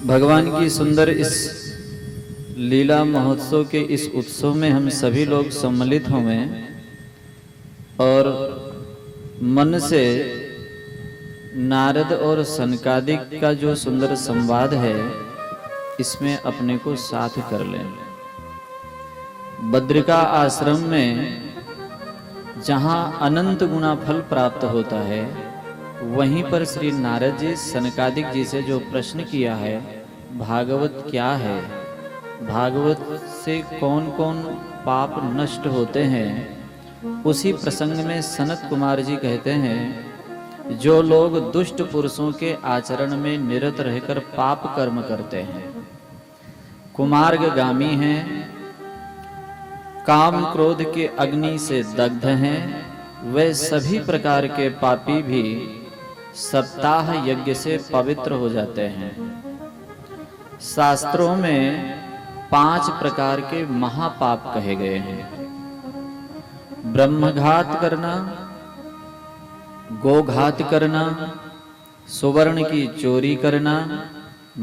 भगवान की सुंदर इस लीला महोत्सव के इस उत्सव में हम सभी लोग सम्मिलित हुए और मन से नारद और सनकादिक का जो सुंदर संवाद है इसमें अपने को साथ कर लें। बद्रिका आश्रम में जहाँ अनंत गुना फल प्राप्त होता है, वहीं पर श्री नारद जी सनकादिक जी से जो प्रश्न किया है, भागवत क्या है, भागवत से कौन कौन पाप नष्ट होते हैं, उसी प्रसंग में सनत कुमार जी कहते हैं जो लोग दुष्ट पुरुषों के आचरण में निरत रहकर पाप कर्म करते हैं, कुमार्गगामी हैं, काम क्रोध के अग्नि से दग्ध हैं, वे सभी प्रकार के पापी भी सप्ताह यज्ञ से पवित्र हो जाते हैं। शास्त्रों में 5 प्रकार के महापाप कहे गए हैं। ब्रह्मघात करना, गोघात करना, सुवर्ण की चोरी करना,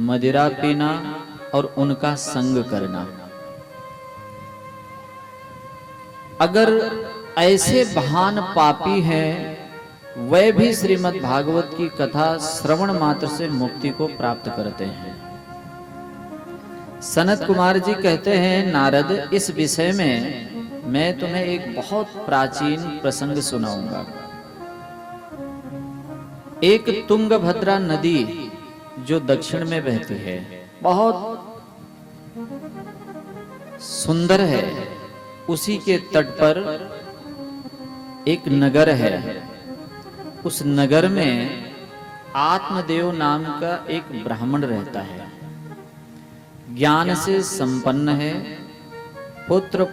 मदिरा पीना और उनका संग करना। अगर ऐसे महान पापी हैं, वे भी श्रीमद् भागवत की कथा श्रवण मात्र से मुक्ति को प्राप्त करते हैं। सनत कुमार जी कहते हैं, नारद, इस विषय में मैं तुम्हें एक बहुत प्राचीन प्रसंग सुनाऊंगा। एक तुंगभद्रा नदी जो दक्षिण में बहती है, बहुत सुंदर है। उसी के तट पर एक नगर है। उस नगर में आत्मदेव नाम का एक ब्राह्मण रहता है। ज्ञान से संपन्न है, पुत्र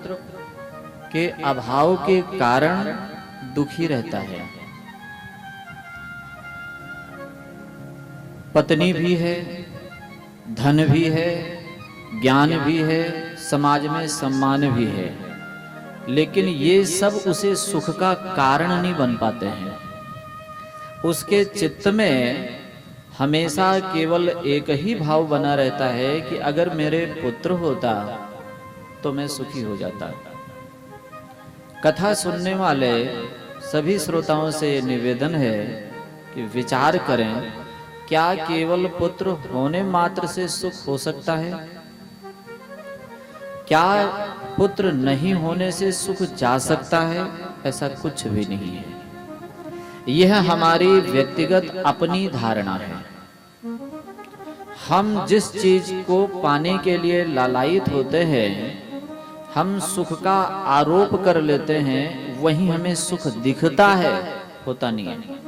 के अभाव के कारण दुखी रहता है। पत्नी भी है, धन भी है, ज्ञान भी है, समाज में सम्मान भी है, लेकिन ये सब उसे सुख का कारण नहीं बन पाते हैं। उसके चित्त में हमेशा केवल एक ही भाव बना रहता है कि अगर मेरे पुत्र होता तो मैं सुखी हो जाता। कथा सुनने वाले सभी श्रोताओं से निवेदन है कि विचार करें, क्या केवल पुत्र होने मात्र से सुख हो सकता है? क्या पुत्र नहीं होने से सुख जा सकता है? ऐसा कुछ भी नहीं है। यह हमारी व्यक्तिगत अपनी धारणा है। हम जिस चीज को पाने के लिए लालायित होते हैं, हम सुख का आरोप कर लेते हैं, वहीं हमें सुख दिखता है, होता नहीं है।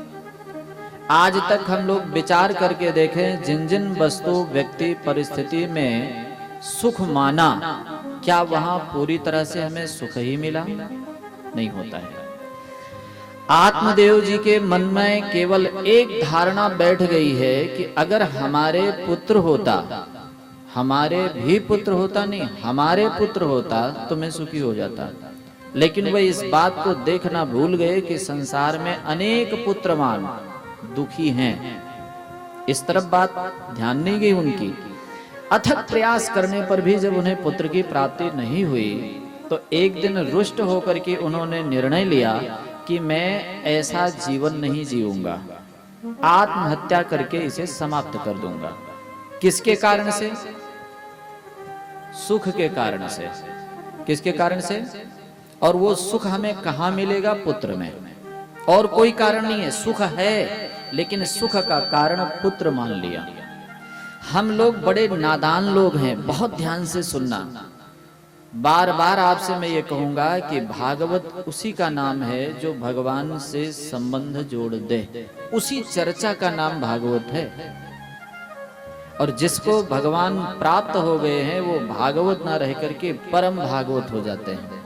आज तक हम लोग विचार करके देखें, जिन जिन वस्तु व्यक्ति परिस्थिति में सुख माना, क्या वहां पूरी तरह से हमें सुख ही मिला? नहीं होता है। आत्मदेव जी के मन में केवल एक धारणा बैठ गई है कि अगर हमारे पुत्र होता, हमारे भी पुत्र होता नहीं, हमारे पुत्र होता तो मैं सुखी हो जाता। लेकिन वह इस बात को देखना भूल गए कि संसार में अनेक पुत्रवान दुखी हैं। इस तरफ बात ध्यान नहीं गई उनकी। अथक प्रयास करने पर भी जब उन्हें पुत्र की प्राप्ति नहीं हुई, तो एक दिन रुष्ट होकर के उन्होंने निर्णय लिया कि मैं ऐसा जीवन नहीं जीऊंगा, आत्महत्या करके इसे समाप्त कर दूंगा। किसके कारण से? सुख के कारण से। किसके कारण से? और वो सुख हमें कहाँ मिलेगा? पुत्र में। और कोई कारण नहीं है। सुख है, लेकिन सुख का कारण पुत्र मान लिया। हम लोग बड़े नादान लोग हैं। बहुत ध्यान से सुनना। बार बार आपसे मैं ये कहूंगा कि भागवत उसी का नाम है जो भगवान से संबंध जोड़ दे। उसी चर्चा का नाम भागवत है। और जिसको भगवान प्राप्त हो गए हैं, वो भागवत ना रह करके परम भागवत हो जाते हैं।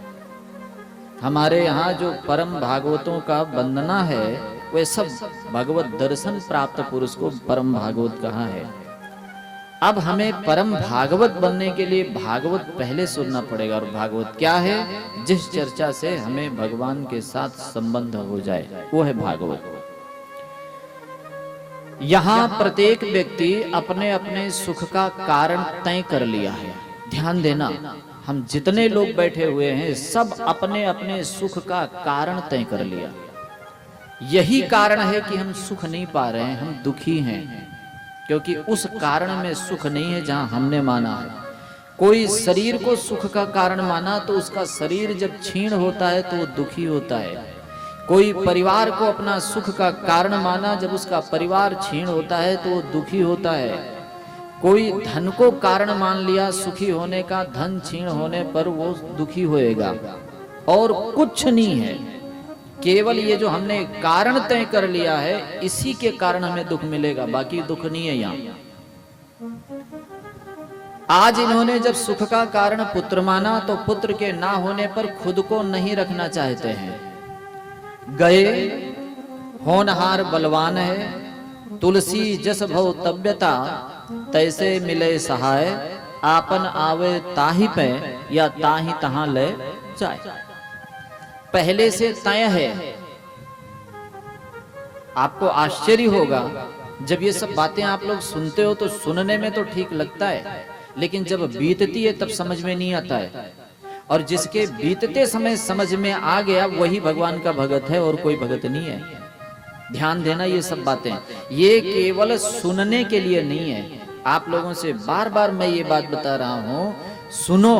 हमारे यहाँ जो परम भागवतों का वंदना है, वे सब भगवत दर्शन प्राप्त पुरुष को परम भागवत कहा है। अब हमें परम भागवत बनने के लिए भागवत पहले सुनना पड़ेगा। और भागवत क्या है? जिस चर्चा से हमें भगवान के साथ संबंध हो जाए, वो है भागवत। यहाँ प्रत्येक व्यक्ति अपने अपने सुख का कारण तय कर लिया है। ध्यान देना, हम जितने लोग बैठे हुए हैं सब अपने अपने सुख का कारण तय कर लिया। यही कारण है कि हम सुख नहीं पा रहे हैं, हम दुखी हैं, क्योंकि उस कारण में सुख नहीं है जहां हमने माना है। कोई शरीर को सुख का कारण माना तो उसका शरीर जब क्षीण होता है तो वो दुखी होता है। कोई परिवार को अपना सुख का कारण माना, जब उसका परिवार क्षीण होता है तो वो दुखी होता है। कोई धन को कारण मान लिया सुखी होने का, धन क्षीण होने पर वो दुखी होएगा। और कुछ नहीं है, केवल ये जो हमने कारण तय कर लिया है इसी के कारण हमें दुख मिलेगा, बाकी दुख नहीं है यहाँ। आज इन्होंने जब सुख का कारण पुत्र माना तो पुत्र के ना होने पर खुद को नहीं रखना चाहते हैं। गए होनहार बलवान है, तुलसी जस भव तव्यता, तैसे मिले सहाय, आपन आवे ताही पे या ताही तहां ले जाए। पहले से तय है। आपको आश्चर्य होगा जब ये सब बातें आप लोग सुनते हो तो सुनने में तो ठीक लगता है, लेकिन जब बीतती है तब समझ में नहीं आता है। और जिसके बीतते समय समझ में आ गया वही भगवान का भगत है और कोई भगत नहीं है। ध्यान देना, ये सब बातें ये केवल सुनने के लिए नहीं है। आप लोगों से बार बार मैं ये बात बता रहा हूं, सुनो,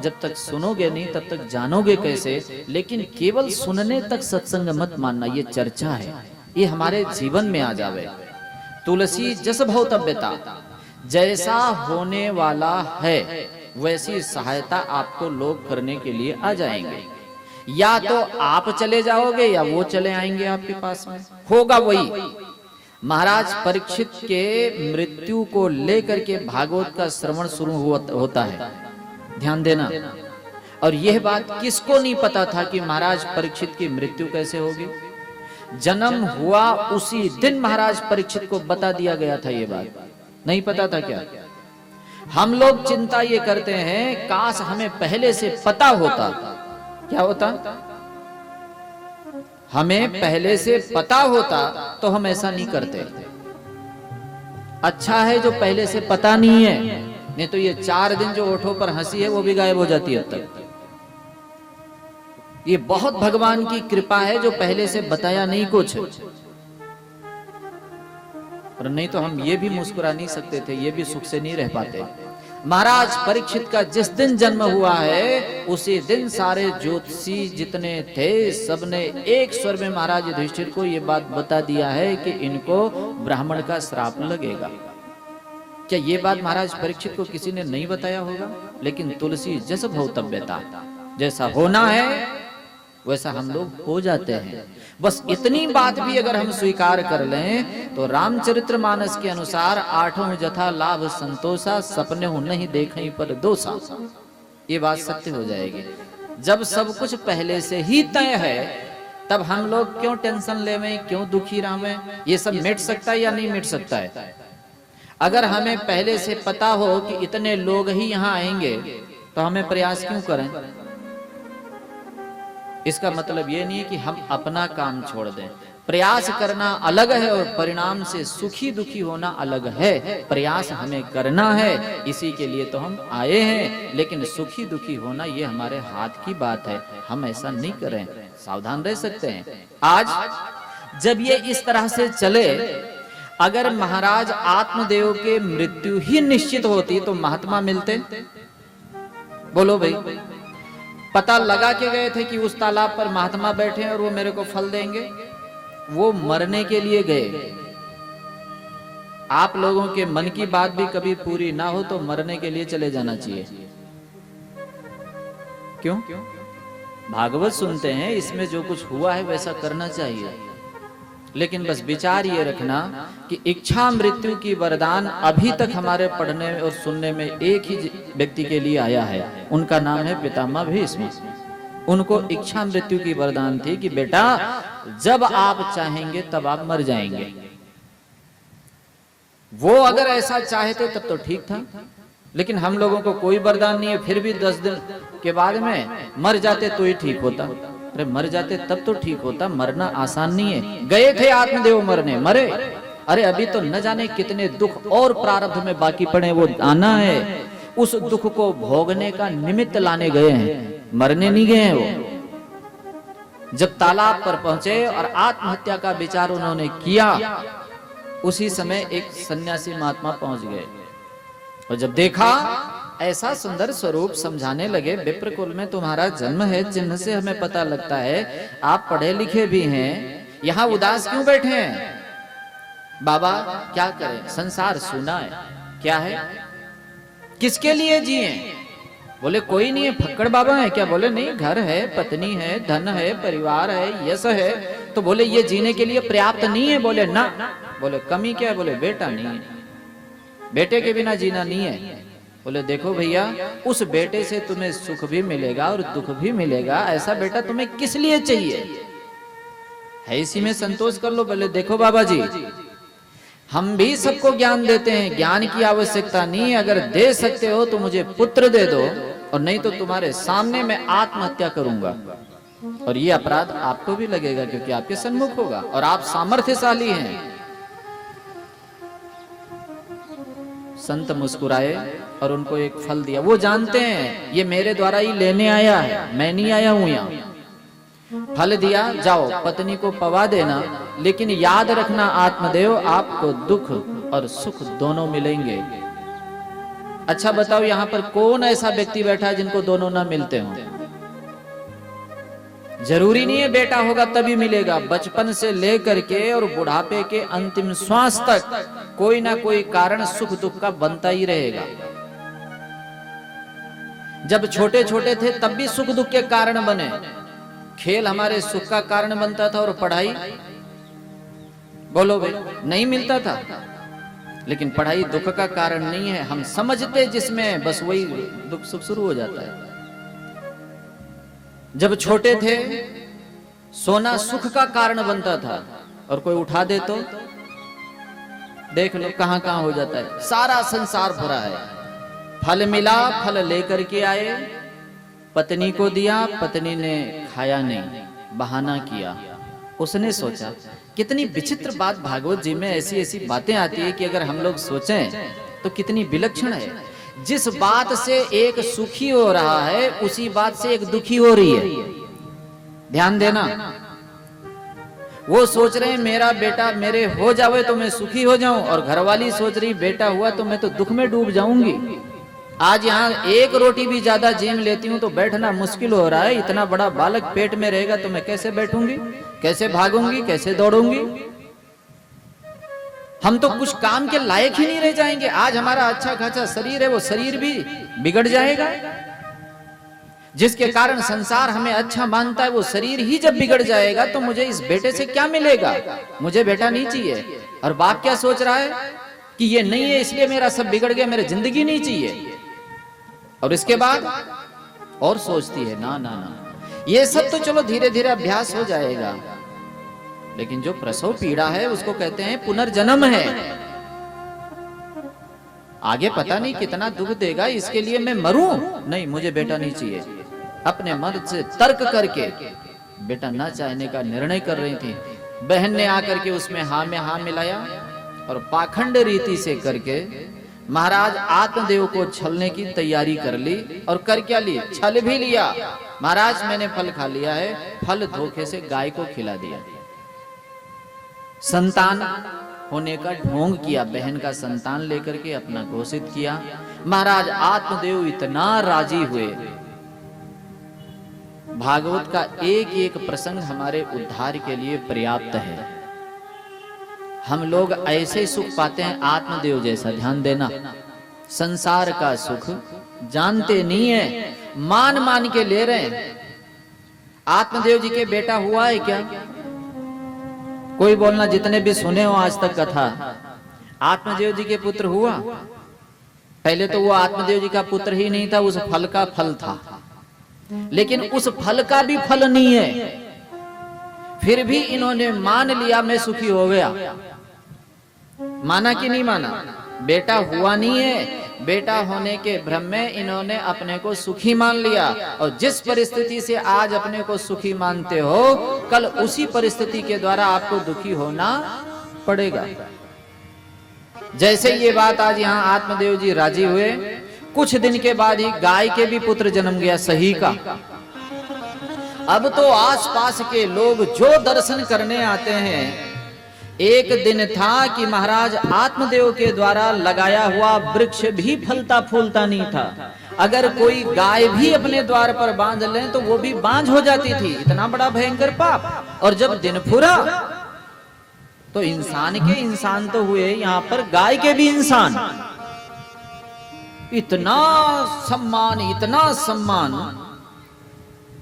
जब तक सुनोगे नहीं तब तक जानोगे कैसे। लेकिन केवल सुनने तक सत्संग मत मानना, ये चर्चा है, ये हमारे जीवन में आ जावे। तुलसी जस भवतव्यता, जैसा होने वाला है वैसी सहायता आपको लोग करने के लिए आ जाएंगे। या तो आप चले जाओगे या वो चले आएंगे आपके पास में, होगा वही। महाराज परीक्षित के मृत्यु को लेकर के भागवत का श्रवण शुरू होता है। ध्यान देना, और यह बात किसको नहीं पता था कि महाराज परीक्षित की मृत्यु कैसे होगी। जन्म हुआ उसी दिन महाराज परीक्षित को बता दिया गया था। ये बात नहीं पता था क्या? हम लोग चिंता ये करते हैं काश हमें पहले से पता होता। क्या होता? हमें पहले से पता होता तो हम ऐसा नहीं करते। अच्छा है जो पहले से पता नहीं है, नहीं तो ये 4 दिन जो ओठों पर हंसी है वो भी गायब हो जाती है अब तक। ये बहुत भगवान की कृपा है जो पहले से बताया नहीं कुछ, और नहीं तो हम ये भी मुस्कुरा नहीं सकते थे, ये भी सुख से नहीं रह पाते। महाराज परीक्षित का जिस दिन जन्म हुआ है उसी दिन सारे ज्योतिषी जितने थे सबने एक स्वर में महाराज युधिष्ठिर को ये बात बता दिया है कि इनको ब्राह्मण का श्राप लगेगा। क्या ये बात महाराज परीक्षित को किसी ने नहीं बताया होगा? लेकिन तुलसी जस भवतव्यता, जैसा होना है वैसा हम लोग हो जाते हैं। बस इतनी बात भी अगर हम स्वीकार कर लें तो रामचरितमानस के अनुसार 8 जथा लाभ संतोषा, सपने हो नहीं देखें पर दोषा। ये बात सत्य हो जाएगी। जब सब कुछ पहले से ही तय है तब हम लोग क्यों टेंशन ले में, क्यों दुखी रहें? ये सब मिट सकता है या नहीं मिट सकता है? अगर हमें पहले से पता हो कि इतने लोग ही यहाँ आएंगे तो हमें प्रयास क्यों करें? इसका मतलब ये नहीं है कि हम अपना काम छोड़ दें। प्रयास करना अलग है और परिणाम से सुखी दुखी होना अलग है। प्रयास हमें करना है, इसी के लिए तो हम आए हैं, लेकिन सुखी दुखी होना ये हमारे हाथ की बात है। हम ऐसा नहीं करें, सावधान रह सकते हैं। आज जब ये इस तरह से चले, अगर महाराज आत्मदेव के मृत्यु ही निश्चित होती तो महात्मा मिलते? बोलो भाई, पता लगा के गए थे कि उस तालाब पर महात्मा बैठे हैं और वो मेरे को फल देंगे। वो मरने के लिए गए। आप लोगों के मन की बात भी कभी पूरी ना हो तो मरने के लिए चले जाना चाहिए। क्यों? भागवत सुनते हैं, इसमें जो कुछ हुआ है वैसा करना चाहिए। लेकिन बस विचार ये रखना कि इच्छा मृत्यु की वरदान अभी तक हमारे पढ़ने और सुनने में एक ही व्यक्ति के लिए आया है। उनका नाम है पितामह भीष्म। उनको इच्छा मृत्यु की वरदान थी कि बेटा जब आप चाहेंगे तब आप मर जाएंगे। वो अगर ऐसा चाहते तब तो ठीक था, लेकिन हम लोगों को कोई वरदान नहीं है, फिर भी 10 दिन के बाद में मर जाते तो ही ठीक होता। अरे मर जाते तब तो ठीक होता, मरना आसान नहीं है। गए थे आत्मदेव मरने, मरे, अरे अभी तो न जाने कितने दुख और प्रारब्ध में बाकी पड़े, वो आना है। उस दुख को भोगने का निमित्त लाने गए हैं, मरने नहीं गए हैं। वो जब तालाब पर पहुंचे और आत्महत्या का विचार उन्होंने किया, उसी समय एक सन्यासी महात्मा पहुंच गए और जब देखा ऐसा सुंदर स्वरूप समझाने लगे, विप्र कुल में तुम्हारा जन्म है, चिन्ह से हमें पता लगता है आप पढ़े लिखे भी हैं, यहाँ उदास क्यों बैठे हैं? बाबा क्या करें, संसार सुना है, क्या है, किसके लिए जिए? बोले कोई नहीं है। फक्कड़ बाबा है क्या? बोले नहीं, घर है, पत्नी है, धन है, परिवार है, यश है। तो बोले ये जीने के लिए पर्याप्त नहीं है? बोले ना। बोले कमी क्या है? बोले बेटा नहीं है, बेटे के बिना जीना नहीं है। बोले देखो भैया, उस बेटे से तुम्हें सुख भी मिलेगा और दुख भी मिलेगा, ऐसा बेटा तुम्हें किस लिए चाहिए? है इसी में संतोष कर लो। बोले देखो बाबा जी, हम भी सबको ज्ञान देते हैं, ज्ञान की आवश्यकता नहीं है, अगर दे सकते हो तो मुझे पुत्र दे दो, और नहीं तो तुम्हारे सामने मैं आत्महत्या करूंगा, और ये अपराध आपको भी लगेगा क्योंकि आपके सन्मुख होगा और आप सामर्थ्यशाली हैं। संत मुस्कुराए और उनको एक फल दिया। वो जानते हैं ये मेरे द्वारा ही लेने आया है, मैं नहीं आया हूं यहाँ। फल दिया, जाओ पत्नी को पवा देना, लेकिन याद रखना आत्मदेव, आपको दुख और सुख दोनों मिलेंगे। अच्छा बताओ, यहाँ पर कौन ऐसा व्यक्ति बैठा है जिनको दोनों ना मिलते हों? जरूरी नहीं है बेटा होगा तभी मिलेगा, बचपन से लेकर के और बुढ़ापे के अंतिम श्वास तक कोई ना कोई कारण सुख दुख का बनता ही रहेगा। जब छोटे छोटे थे तब भी सुख दुख के कारण बने। खेल हमारे सुख का कारण बनता था और पढ़ाई, बोलो भाई, नहीं मिलता था। लेकिन पढ़ाई दुख का कारण नहीं है, हम समझते जिसमें बस वही दुख सुख शुरू हो जाता है। जब छोटे थे सोना सुख का कारण बनता था और कोई उठा दे तो देख लो कहां कहां हो जाता है। सारा संसार भरा है। फल मिला, फल लेकर के आए, पत्नी को दिया, पत्नी ने खाया नहीं, बहाना किया। उसने सोचा, कितनी विचित्र बात भागवत जी में ऐसी ऐसी बातें आती है कि अगर हम लोग सोचें तो कितनी विलक्षण है। जिस बात से एक सुखी हो रहा है उसी बात से एक दुखी हो रही है। ध्यान देना, वो सोच रहे हैं मेरा बेटा मेरे हो जावे तो मैं सुखी हो जाऊं, और घरवाली सोच रही बेटा हुआ तो मैं तो दुख में डूब जाऊंगी। आज यहाँ एक रोटी भी ज्यादा जीम लेती हूँ तो बैठना मुश्किल हो रहा है। इतना बड़ा बालक पेट में रहेगा तो मैं कैसे बैठूंगी, कैसे भागूंगी, कैसे दौड़ूंगी? हम तो कुछ काम के लायक ही नहीं रह जाएंगे। आज हमारा अच्छा खासा शरीर है, वो शरीर भी बिगड़ जाएगा। जिसके कारण संसार हमें अच्छा मानता है, वो शरीर ही जब बिगड़ जाएगा तो मुझे इस बेटे से क्या मिलेगा? मुझे बेटा नहीं चाहिए। और बाप क्या सोच रहा है कि ये नहीं है इसलिए मेरा सब बिगड़ गया, मेरे जिंदगी नहीं चाहिए। और इसके बाद और सोचती है ना ना ना, ये सब तो चलो धीरे धीरे अभ्यास हो जाएगा, लेकिन जो प्रसव पीड़ा है उसको कहते हैं पुनर्जन्म है। आगे पता नहीं कितना दुख देगा, इसके लिए मैं मरूं? नहीं, मुझे बेटा नहीं चाहिए। अपने मन से तर्क करके बेटा ना चाहने का निर्णय कर रही थी। बहन ने आकर के उसमें हाँ में हाँ मिलाया और पाखंड रीति से करके महाराज आत्मदेव को छलने की तैयारी कर ली। और कर क्या ली? छल भी लिया। महाराज मैंने फल खा लिया है, फल धोखे से गाय को खिला दिया। संतान होने का ढोंग किया, बहन का संतान लेकर के अपना घोषित किया। महाराज आत्मदेव इतना राजी हुए। भागवत का एक एक प्रसंग हमारे उद्धार के लिए पर्याप्त है। हम लोग ऐसे सुख पाते हैं आत्मदेव जैसा। ध्यान देना, संसार का सुख जानते नहीं है, मान मान के ले रहे हैं। आत्मदेव जी के बेटा हुआ है क्या? कोई बोलना, जितने भी सुने हो आज तक कथा, आत्मदेव जी के पुत्र हुआ? पहले तो वो आत्मदेव जी का पुत्र ही नहीं था, उस फल का फल था। लेकिन उस फल का भी फल नहीं है, फिर भी इन्होंने मान लिया मैं सुखी हो गया। माना कि नहीं माना? बेटा हुआ नहीं है, बेटा होने के भ्रम में इन्होंने अपने को सुखी मान लिया। और जिस परिस्थिति से आज अपने को सुखी मानते हो, कल उसी परिस्थिति के द्वारा आपको दुखी होना पड़ेगा। जैसे ये बात आज यहाँ आत्मदेव जी राजी हुए, कुछ दिन के बाद ही गाय के भी पुत्र जन्म गया, सही का। अब तो आसपास के लोग जो दर्शन करने आते हैं, एक दिन था कि महाराज आत्मदेव के द्वारा लगाया हुआ वृक्ष भी फलता फूलता नहीं था। अगर कोई गाय भी अपने द्वार पर बांध लें तो वो भी बांझ हो जाती थी, इतना बड़ा भयंकर पाप। और जब दिन फुरा तो इंसान के इंसान तो हुए, यहां पर गाय के भी इंसान। इतना सम्मान, इतना सम्मान।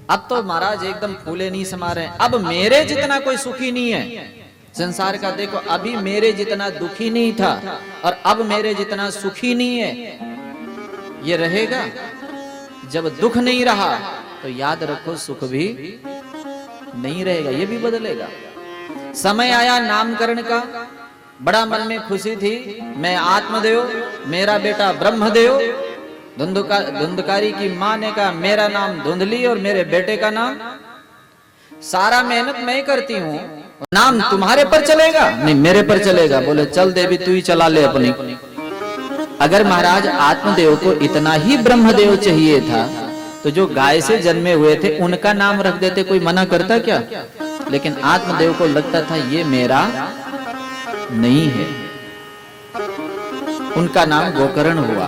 अब तो महाराज एकदम फूले नहीं समा रहे। अब मेरे जितना कोई सुखी नहीं है संसार का, देखो अभी मेरे जितना दुखी नहीं था और अब मेरे जितना सुखी नहीं है। ये रहेगा, जब दुख नहीं रहा तो याद रखो सुख भी नहीं रहेगा, ये भी बदलेगा। समय आया नामकरण का, बड़ा मन में खुशी थी, मैं आत्मदेव, मेरा बेटा ब्रह्मदेव। धुंधकारी की मां ने कहा मेरा नाम धुंधली और मेरे बेटे का नाम, सारा मेहनत मैं करती हूँ, नाम तुम्हारे पर चलेगा? नहीं, मेरे पर चलेगा। बोले चल देवी तू ही चला ले अपनी। अगर महाराज आत्मदेव को इतना ही ब्रह्मदेव चाहिए था तो जो गाय से जन्मे हुए थे उनका नाम रख देते, कोई मना करता क्या? लेकिन आत्मदेव को लगता था ये मेरा नहीं है, उनका नाम गोकर्ण हुआ।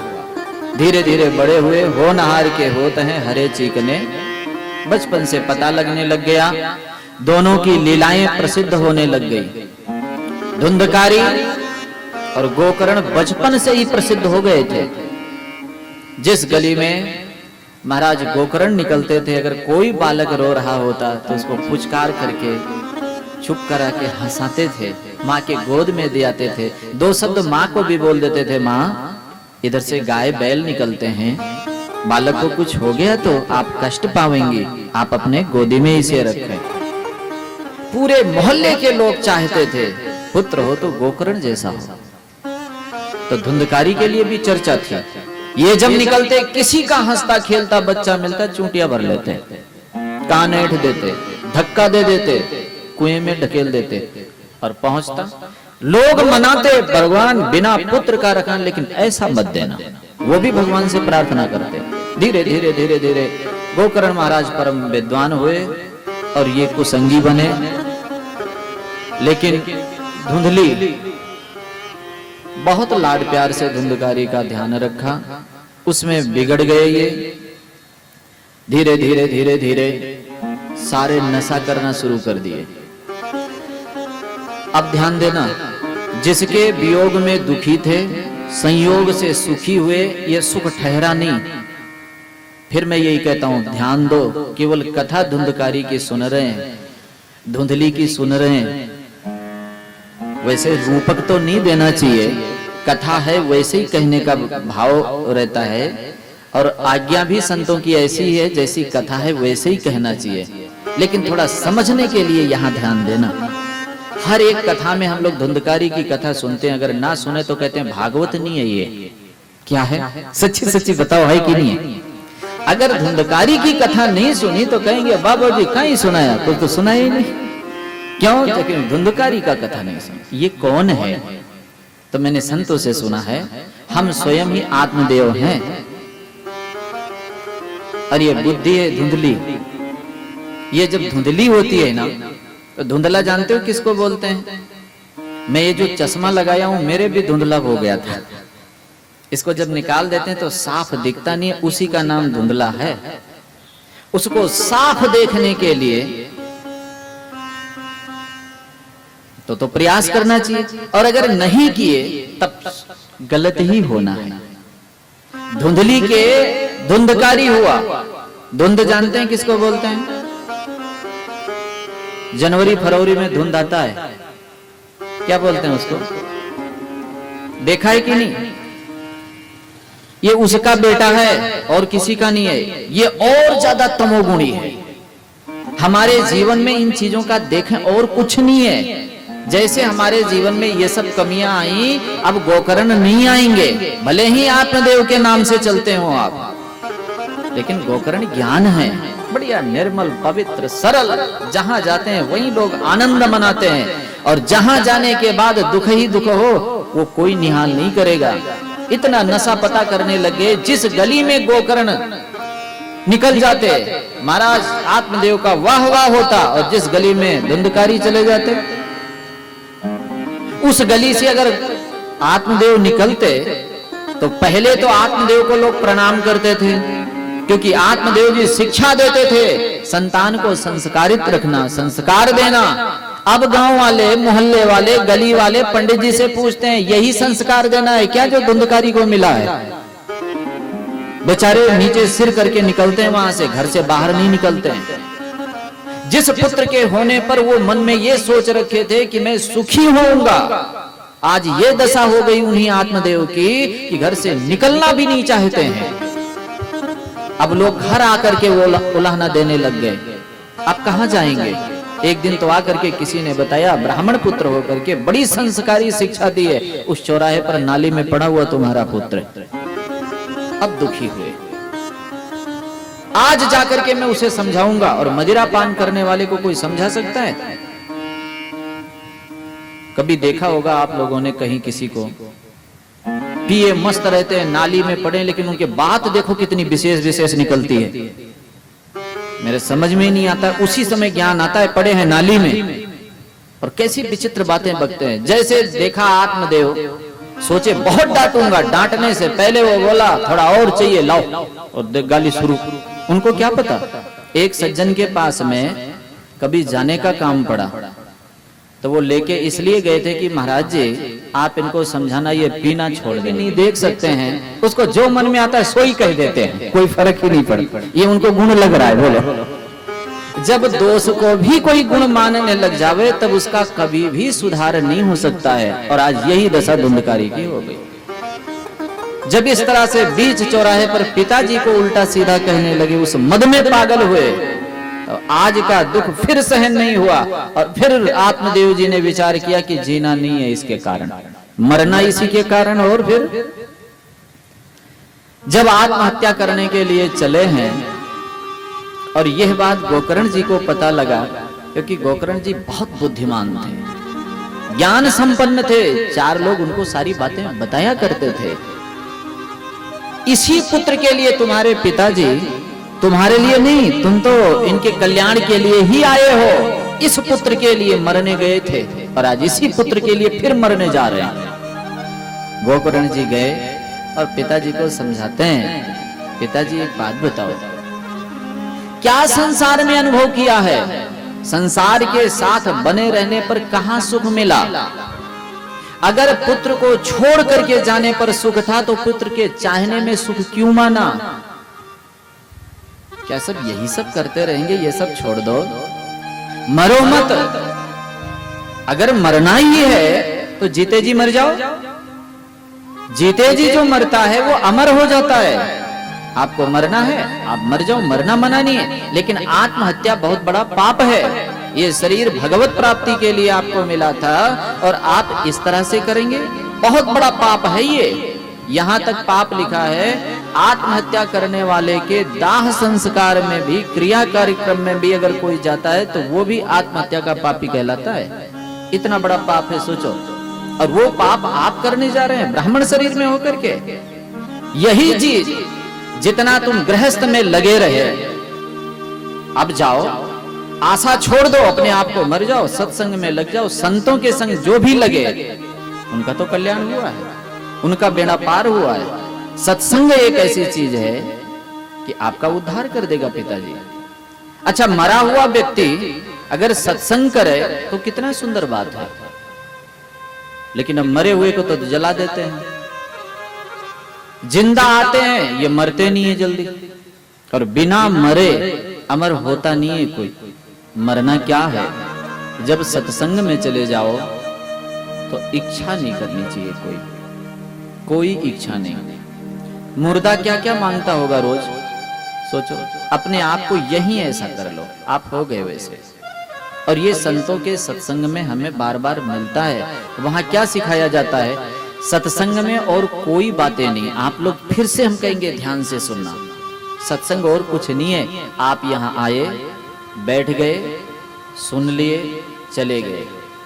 धीरे धीरे बड़े हुए, होनहार के होते हैं हरे चीकने, बचपन से पता लगने लग गया, दोनों की लीलाएं प्रसिद्ध होने लग गई। धुंधकारी और गोकर्ण बचपन से ही प्रसिद्ध हो गए थे। जिस गली में महाराज गोकर्ण निकलते थे, अगर कोई बालक रो रहा होता तो उसको पुचकार करके चुप करा के हंसाते थे, माँ के गोद में दे आते थे। दो शब्द माँ को भी बोल देते थे, माँ इधर से गाय बैल निकलते हैं, बालक को कुछ हो गया तो आप कष्ट पाएंगे, आप अपने गोदी में इसे रखें। पूरे मोहल्ले के लोग चाहते थे पुत्र हो तो गोकर्ण जैसा हो। तो धुंधकारी के लिए भी चर्चा थी। ये जब निकलते, किसी का हंसता खेलता बच्चा मिलता चूंटियां भर लेते, कान ऐंठ देते, धक्का दे देते, कुएं में ढकेल देते और पहुंचता। लोग मनाते भगवान बिना पुत्र का रखा, लेकिन ऐसा मत देना, वो भी भगवान से प्रार्थना करते। धीरे धीरे धीरे धीरे गोकर्ण महाराज परम विद्वान हुए और ये कुसंगी बने। लेकिन धुंधली बहुत लाड प्यार से धुंधकारी का ध्यान रखा, उसमें बिगड़ गए ये। धीरे धीरे धीरे धीरे सारे नशा करना शुरू कर दिए। अब ध्यान देना, जिसके वियोग में दुखी थे संयोग से सुखी हुए, ये सुख ठहरा नहीं। फिर मैं यही कहता हूं, ध्यान दो, केवल कथा धुंधकारी की सुन रहे हैं, धुंधली की सुन रहे हैं, वैसे रूपक तो नहीं देना चाहिए। कथा है वैसे ही कहने का भाव रहता है, और आज्ञा भी संतों की ऐसी है, जैसी कथा है वैसे ही कहना चाहिए। लेकिन थोड़ा समझने के लिए यहाँ ध्यान देना। हर एक कथा में हम लोग धुंधकारी की कथा सुनते हैं, अगर ना सुने तो कहते हैं भागवत नहीं है ये। क्या है? सच्ची सच्ची बताओ, है कि नहीं है? अगर धुंधकारी की कथा नहीं सुनी तो कहेंगे बाबा जी कहीं सुनाया, कुछ तो सुना ही नहीं। क्यों? लेकिन धुंधकारी का कथा नहीं सुनी। ये कौन है? तो मैंने संतों से सुना है, हम स्वयं ही आत्मदेव हैं। और ये बुद्धि है धुंधली। ये जब धुंधली होती है ना, तो धुंधला जानते हो किसको बोलते हैं? मैं ये जो चश्मा लगाया हूं मेरे भी धुंधला हो गया था। इसको जब निकाल देते हैं तो साफ दिखता नहीं है, उसी का नाम धुंधला है। उसको साफ देखने के लिए तो प्रयास करना चाहिए, और अगर नहीं किए तब गलत ही होना है। धुंधली के धुंधकारी हुआ। धुंध जानते हैं किसको बोलते हैं? जनवरी फरवरी में धुंध आता है, क्या बोलते हैं उसको? देखा है कि नहीं? ये उसका बेटा है और किसी का नहीं है। ये और ज्यादा तमोगुणी है। हमारे जीवन में इन चीजों का देखें और कुछ नहीं है। जैसे हमारे जीवन में ये सब कमियां आई, अब गोकर्ण नहीं आएंगे, भले ही आत्मदेव के नाम से चलते हो आप, लेकिन गोकर्ण ज्ञान है, बढ़िया निर्मल पवित्र सरल, जहां जाते हैं वहीं लोग आनंद मनाते हैं। और जहां जाने के बाद दुख ही दुख हो वो कोई निहाल नहीं करेगा। इतना नशा पता करने लगे, जिस गली में गोकर्ण निकल जाते महाराज आत्मदेव का वाह वाह होता, और जिस गली में धुंधकारी चले जाते, उस गली से अगर आत्मदेव निकलते तो पहले तो आत्मदेव को लोग प्रणाम करते थे, क्योंकि आत्मदेव जी शिक्षा देते थे संतान को संस्कारित रखना, संस्कार देना। अब गांव वाले, मोहल्ले वाले, गली वाले पंडित जी से पूछते हैं यही संस्कार देना है क्या जो धुंधकारी को मिला है? बेचारे नीचे सिर करके निकलते हैं, वहां से घर से बाहर नहीं निकलते हैं। जिस पुत्र के होने पर वो मन में ये सोच रखे थे कि मैं सुखी होऊंगा, आज ये दशा हो गई उन्हीं आत्मदेव की कि घर से निकलना भी नहीं चाहते हैं। अब लोग घर आकर के वो उलाहना देने लग गए, अब कहां जाएंगे? एक दिन तो आकर के किसी ने बताया, ब्राह्मण पुत्र होकर के बड़ी संस्कारी शिक्षा दी है, उस चौराहे पर नाली में पड़ा हुआ तुम्हारा पुत्र। अब दुखी हुए, आज जाकर के मैं उसे समझाऊंगा। और मदिरा पान करने वाले को कोई समझा सकता है? कभी देखा होगा आप लोगों ने कहीं किसी को पिए मस्त रहते हैं, नाली में पड़े, लेकिन उनके बात देखो कितनी विशेष विशेष निकलती है। मेरे समझ में ही नहीं आता, उसी समय ज्ञान आता है पड़े हैं नाली में, और कैसी विचित्र बातें बकते हैं। जैसे देखा आत्मदेव, सोचे बहुत डांटूंगा, डांटने से पहले वो बोला थोड़ा और चाहिए लाओ, और गाली शुरू। उनको क्या पता, एक सज्जन के पास में कभी जाने का काम पड़ा, तो वो लेके इसलिए गए थे कि महाराज जी आप इनको समझाना, ये पीना छोड़ दें। नहीं देख सकते हैं, उसको जो मन में आता है सो ही कह देते हैं, कोई फर्क ही नहीं पड़ता, ये उनको गुण लग रहा है। बोलो, जब दोष को भी कोई गुण मानने लग जावे तब उसका कभी भी सुधार नहीं हो सकता है। और आज यही दशा धुंधकारी की हो गई। जब इस तरह से बीच चौराहे पर पिताजी को उल्टा सीधा कहने लगे, उस मद में पागल हुए, तो आज का दुख फिर सहन नहीं हुआ, और फिर आत्मदेव जी ने विचार किया कि जीना नहीं है इसके कारण, मरना इसी के कारण। और फिर जब आत्महत्या करने के लिए चले हैं, और यह बात गोकर्ण जी को पता लगा, क्योंकि गोकर्ण जी बहुत बुद्धिमान थे, ज्ञान संपन्न थे, चार लोग उनको सारी बातें बताया करते थे। इसी पुत्र के लिए तुम्हारे पिताजी, तुम्हारे लिए नहीं, तुम तो इनके कल्याण के लिए ही आए हो, इस पुत्र के लिए मरने गए थे, और आज इसी पुत्र के लिए फिर मरने जा रहे हैं। गोकर्ण जी गए और पिताजी को समझाते हैं, पिताजी एक बात बताओ, क्या संसार में अनुभव किया है? संसार के साथ बने रहने पर कहां सुख मिला? अगर पुत्र को छोड़ करके जाने पर सुख था, तो पुत्र के चाहने में सुख क्यों माना? क्या सब यही सब करते रहेंगे? ये सब छोड़ दो, मरो मत। अगर मरना ही है तो जीते जी मर जाओ। जीते जी जो मरता है वो अमर हो जाता है। आपको मरना है, आप मर जाओ, मरना मना नहीं है, लेकिन आत्महत्या बहुत बड़ा पाप है। ये शरीर भगवत प्राप्ति के लिए आपको मिला था, और आप इस तरह से करेंगे, बहुत बड़ा पाप है ये। यहां तक पाप लिखा है, आत्महत्या करने वाले के दाह संस्कार में भी, क्रिया कार्यक्रम में भी अगर कोई जाता है तो वो भी आत्महत्या का पापी कहलाता है। इतना बड़ा पाप है, सोचो। और वो पाप आप करने जा रहे हैं ब्राह्मण शरीर में होकर के। यही चीज जितना तुम गृहस्थ में लगे रहे, अब जाओ, आशा छोड़ दो, अपने आप को मर जाओ, सत्संग में लग जाओ, संतों के संग जो भी लगे उनका तो कल्याण हुआ है, उनका बेड़ा पार हुआ है। सत्संग एक ऐसी चीज है कि आपका उद्धार कर देगा पिताजी। अच्छा, मरा हुआ व्यक्ति अगर सत्संग करे तो कितना सुंदर बात है, लेकिन अब मरे हुए को तो जला देते हैं। जिंदा आते हैं, ये मरते नहीं है जल्दी, और बिना मरे अमर होता नहीं है कोई। मरना क्या है? जब सत्संग में चले जाओ तो इच्छा नहीं करनी चाहिए, कोई इच्छा नहीं। मुर्दा क्या क्या मांगता होगा रोज, सोचो। अपने आप को यही ऐसा कर लो, आप हो गए वैसे। और ये संतों के सत्संग में हमें बार बार मिलता है। वहां क्या सिखाया जाता है सत्संग में? और कोई बातें नहीं। आप लोग फिर से हम कहेंगे, ध्यान से सुनना। सत्संग और कुछ नहीं है, आप यहाँ आए, बैठ गए, सुन लिए, चले गए।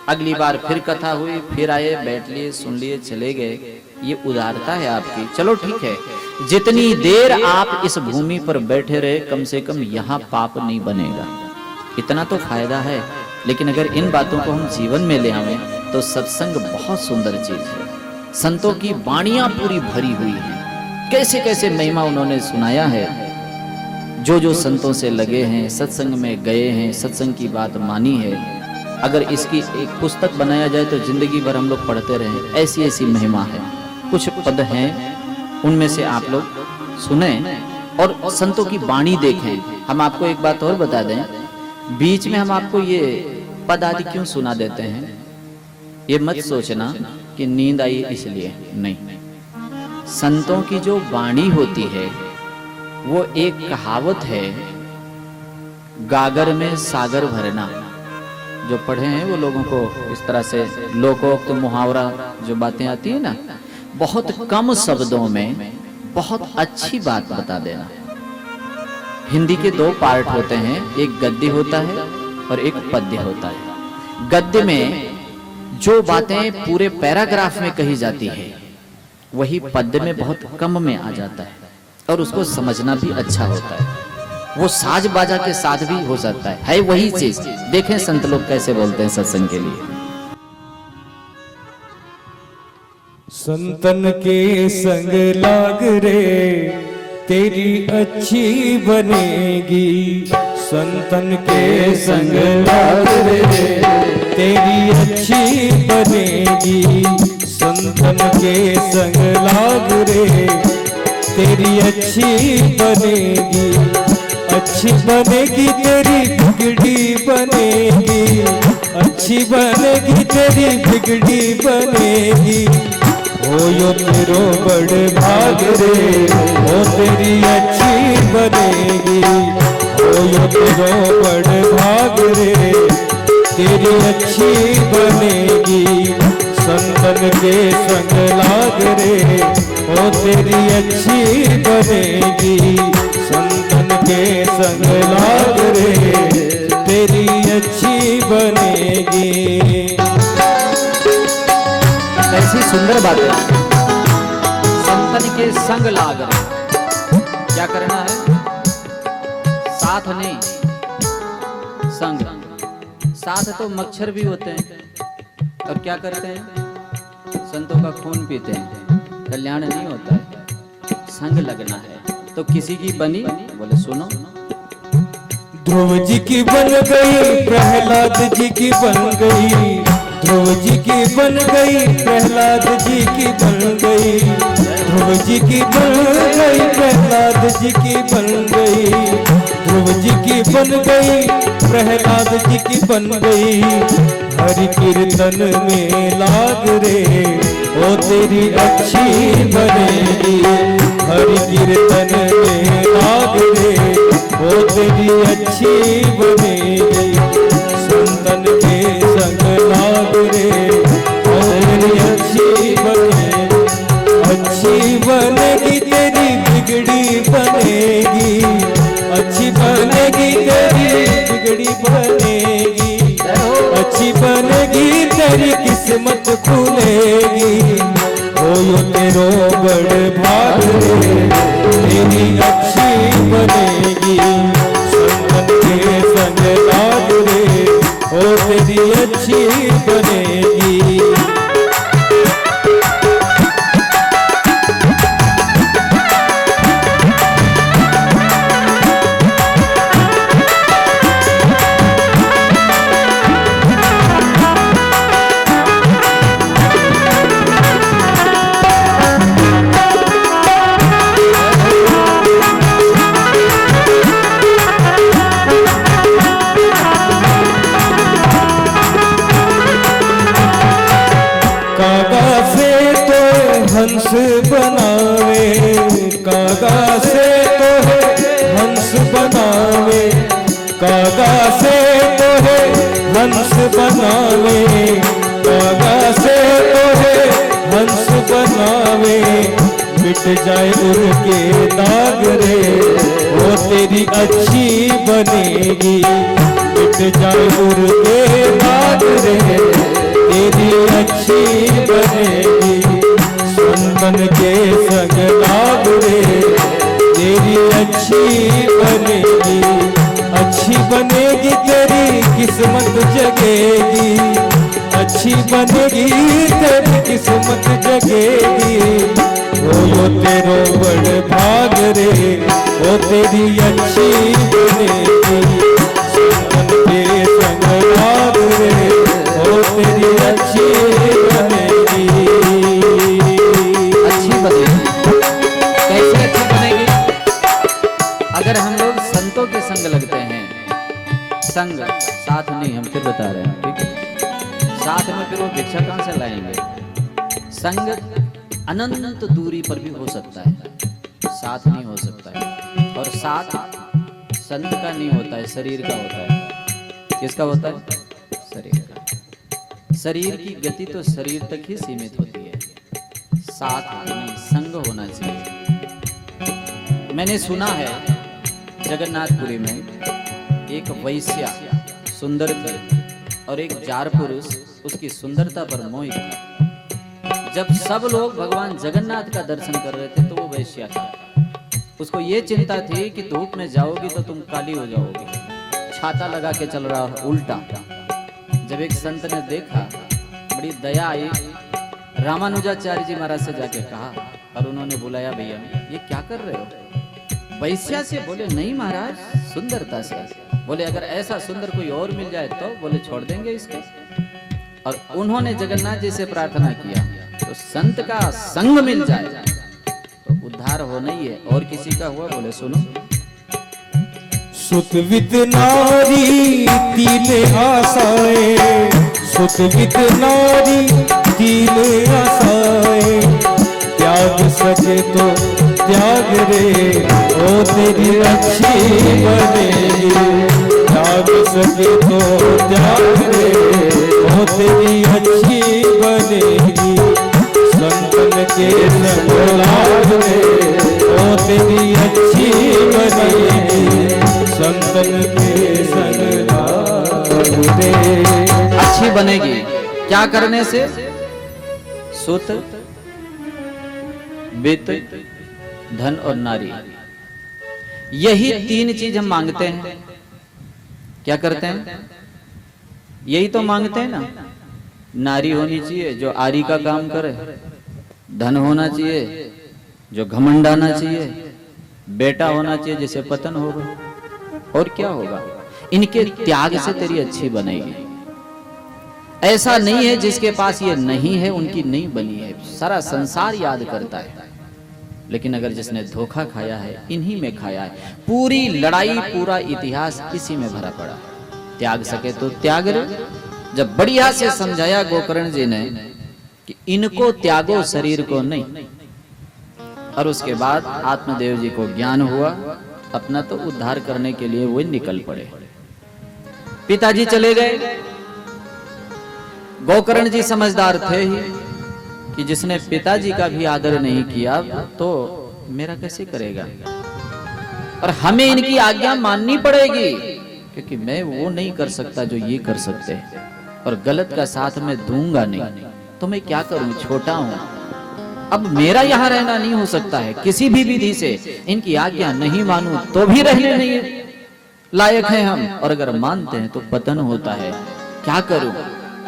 अगली बार फिर कथा हुई, फिर आए, बैठ लिए, सुन लिए, चले गए। ये उदारता है आपकी। चलो ठीक है, जितनी देर आप इस भूमि पर बैठे रहे, कम से कम यहाँ पाप नहीं बनेगा, इतना तो फायदा है। लेकिन अगर इन बातों को हम जीवन में ले आवें तो सत्संग बहुत सुंदर चीज है। संतों की वाणियां पूरी भरी हुई हैं, कैसे कैसे महिमा उन्होंने सुनाया है। जो जो संतों से लगे हैं, सत्संग में गए हैं, सत्संग की बात मानी है, अगर इसकी एक पुस्तक बनाया जाए तो जिंदगी भर हम लोग पढ़ते रहें, ऐसी ऐसी महिमा है। कुछ पद हैं, उनमें से आप लोग सुने और संतों की वाणी देखें। हम आपको एक बात और बता दें, बीच में हम आपको ये पद आदि क्यों सुना देते हैं, ये मत सोचना कि नींद आई इसलिए, नहीं। संतों की जो वाणी होती है वो एक कहावत है, गागर में सागर भरना। जो पढ़े हैं वो लोगों को इस तरह से लोकोक्त मुहावरा जो बातें आती है ना, बहुत कम शब्दों में बहुत अच्छी बात बता देना। हिंदी के दो पार्ट होते हैं, एक गद्य होता है और एक पद्य होता है। गद्य में जो बातें पूरे पैराग्राफ में कही जाती है, वही पद्य में बहुत कम में आ जाता है और उसको समझना भी अच्छा होता है। वो साज बाजा के साथ भी हो जाता है वही चीज। देखें संत लोग कैसे बोलते हैं सत्संग के लिए। संतन के संग लाग रे तेरी अच्छी बनेगी, संतन के संग लाग रे तेरी अच्छी बनेगी, संतन के संग लाग रे तेरी अच्छी बनेगी, अच्छी बनेगी तेरी बिगड़ी बनेगी, अच्छी बनेगी तेरी बिगड़ी बनेगी। हो यो तेरो बड़ भाग रे, हो तेरी अच्छी बनेगी, हो यो तेरो बड़ भाग रे तेरी अच्छी बनेगी, संतन के संग लाग रे हो तेरी अच्छी बनेगी, संतन के संग लाग रे तेरी अच्छी बनेगी। ऐसी सुंदर बात है, संतन के संग लाग रहे। क्या करना है? साथ नहीं, संग। साथ तो मच्छर भी होते हैं और क्या करते हैं, संतों का खून पीते हैं, कल्याण नहीं होता है। संग लगना है तो किसी की बनी, बोले सुनो। ध्रुव जी की बन गई, प्रहलाद जी की बन गई, ध्रुव जी की बन गई, प्रहलाद जी की बन गई, ध्रुव जी की बन गई, प्रहलाद जी की बन गई, ध्रुव जी की बन गई, प्रहलाद जी की बन गई। हरि कीर्तन में लाग रे ओ तेरी अच्छी बनेगी, हरि कीर्तन में लाग रे ओ तेरी अच्छी बनेगी, संतन के संग लाग रे ओ तेरी अच्छी बनेगी, अच्छी बनेगी तेरी बिगड़ी बनेगी, अच्छी बनेगी तेरी बिगड़ी बनेगी, अच्छी बनेगी तेरी किस्मत खुलेगी। हो यो तेरो बड़ भाग रे तेरी अच्छी बनेगी, संतन के संग लाग रे हो तेरी अच्छी बनेगी। हंस बनावे, कागा से तो है हंस बनावे, कागा से तो है हंस बनावे, कागा से तो है हंस बनावे। मिट जाए उनके दाग रे वो तेरी अच्छी बनेगी, मिट जाए उड़ते बाग रे तेरी अच्छी बनेगी, संतन के संग लाग रे तेरी अच्छी बनेगी, अच्छी बनेगी तेरी किस्मत जगेगी, अच्छी बनेगी तेरी किस्मत जगेगी, यो तेरो बड़ भाग रे ओ तेरी अच्छी बनेगी, संतन के संग लाग रे ओ तेरी अच्छी बनेगी। अच्छी बनेगी, कैसे अच्छी बनेगी? अगर हम लोग संतों के संग लगते हैं, संग साथ नहीं, हम फिर बता रहे हैं, ठीक है? साथ में फिर वो भिक्षा कहां से लाएंगे? संग अनंत दूरी पर भी हो सकता है, साथ नहीं हो सकता है। और साथ संत का नहीं होता है, शरीर का होता है। किसका होता है? शरीर का। शरीर की गति तो शरीर तक ही सीमित होती है, साथ नहीं, संग होना चाहिए। मैंने सुना है जगन्नाथपुरी में एक वैश्या सुंदर थी और एक जार पुरुष उसकी सुंदरता पर मोहित था। जब सब लोग भगवान जगन्नाथ का दर्शन कर रहे थे तो वो वैश्या था। उसको ये चिंता थी कि धूप में जाओगी तो तुम काली हो जाओगी, छाता लगा के चल रहा उल्टा। जब एक संत ने देखा, बड़ी दया आई, रामानुजाचार्य जी महाराज से जाके कहा और उन्होंने बुलाया, भैया ये क्या कर रहे हो? वैश्या से? बोले नहीं महाराज, सुंदरता से। बोले अगर ऐसा सुंदर कोई और मिल जाए तो? बोले छोड़ देंगे इसको। और उन्होंने जगन्नाथ जी से प्रार्थना किया तो संत का संग मिल जाए तो उद्धार होना ही है। और किसी का हुआ? बोले सुनो। सुतवित नारी तीन आशाएं, सुतवित नारी तीन आशाएं, त्याग सके तो त्याग रे ओ तेरी अच्छी बनेगी, त्याग सके तो त्याग रे ओ तेरी अच्छी बनेगी, संतन के संग लाग रे ओ तेरी अच्छी बनेगी, संतन के संग लाग रे। अच्छी बनेगी क्या करने से? सुत, वित्त, धन और नारी, यही तीन चीज हम मांगते हैं। क्या करते हैं? यही तो मांगते हैं ना। नारी होनी चाहिए जो आरी का काम करे, धन होना चाहिए जो घमंड आना चाहिए, बेटा होना चाहिए जिसे पतन होगा। और क्या होगा? इनके त्याग से तेरी अच्छी बनेगी। ऐसा नहीं है जिसके पास ये नहीं है उनकी नहीं बनी है, सारा संसार याद करता है। लेकिन अगर जिसने धोखा खाया है, इन्हीं में खाया है। पूरी लड़ाई, पूरा इतिहास इसी में भरा पड़ा। त्याग सके तो त्याग रे। जब बढ़िया से समझाया गोकर्ण जी ने कि इनको त्यागो शरीर को नहीं, और उसके बाद आत्मदेव जी को ज्ञान हुआ, अपना तो उद्धार करने के लिए वो निकल पड़े। पिताजी चले गए। गोकर्ण जी समझदार थे ही कि जिसने पिताजी का भी आदर नहीं किया तो मेरा कैसे करेगा, और हमें इनकी आज्ञा माननी पड़ेगी, क्योंकि मैं वो नहीं कर सकता जो ये कर सकते हैं, और गलत का साथ में दूंगा नहीं। तो मैं क्या करूं, छोटा हूं, अब मेरा यहां रहना नहीं हो सकता है। किसी भी विधि से इनकी आज्ञा नहीं मानूं तो भी रहने नहीं लायक हैं हम, और अगर मानते हैं तो पतन होता है। क्या करूं?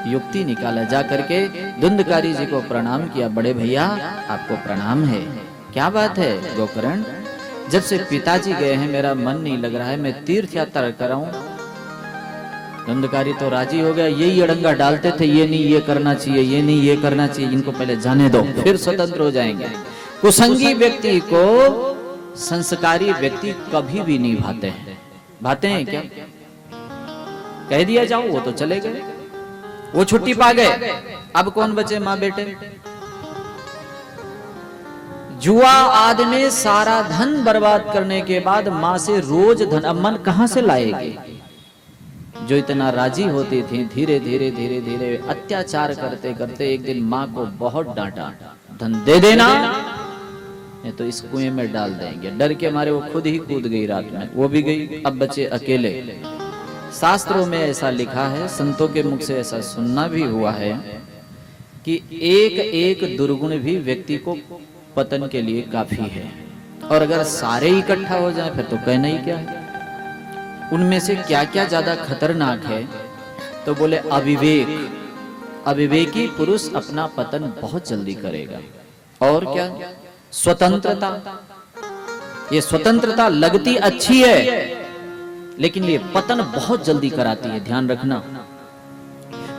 युक्ति निकाला। जा करके धुंधकारी जी को प्रणाम किया। बड़े भैया आपको प्रणाम है। क्या बात है गोकर्ण? जब से पिताजी गए हैं मेरा मन नहीं लग रहा है, मैं तीर्थ यात्रा कराऊं। धुंधकारी तो राजी हो गया। यही अड़ंगा डालते थे, ये नहीं ये करना चाहिए, ये नहीं ये करना चाहिए, इनको पहले जाने दो फिर स्वतंत्र हो जाएंगे। कुसंगी व्यक्ति को संस्कारी व्यक्ति कभी भी नहीं भाते हैं। भाते हैं क्या? कह दिया जाओ वो तो चले गए, वो छुट्टी पा गए। अब कौन बचे? माँ बेटे। जुआ आदमी सारा धन बर्बाद करने के बाद माँ से रोज धन, अब मन कहां से लाएगी? जो इतना राजी होती थी, धीरे धीरे धीरे धीरे अत्याचार करते करते एक दिन माँ को बहुत डांटा, धन दे देना नहीं तो इस कुएं में डाल देंगे। डर के मारे वो खुद ही कूद गई रात में, वो भी गई। अब बचे अकेले। शास्त्रों में ऐसा लिखा है, संतों के मुख से ऐसा सुनना भी हुआ है कि एक एक दुर्गुण भी व्यक्ति को पतन के लिए काफी है, और अगर सारे इकट्ठा हो जाए फिर तो कहना ही क्या है। उनमें से क्या क्या ज्यादा खतरनाक है, तो बोले अविवेक। अविवेकी पुरुष अपना पतन बहुत जल्दी करेगा। और क्या? स्वतंत्रता। ये स्वतंत्रता लगती अच्छी है, लेकिन ये पतन बहुत जल्दी कराती है, ध्यान रखना।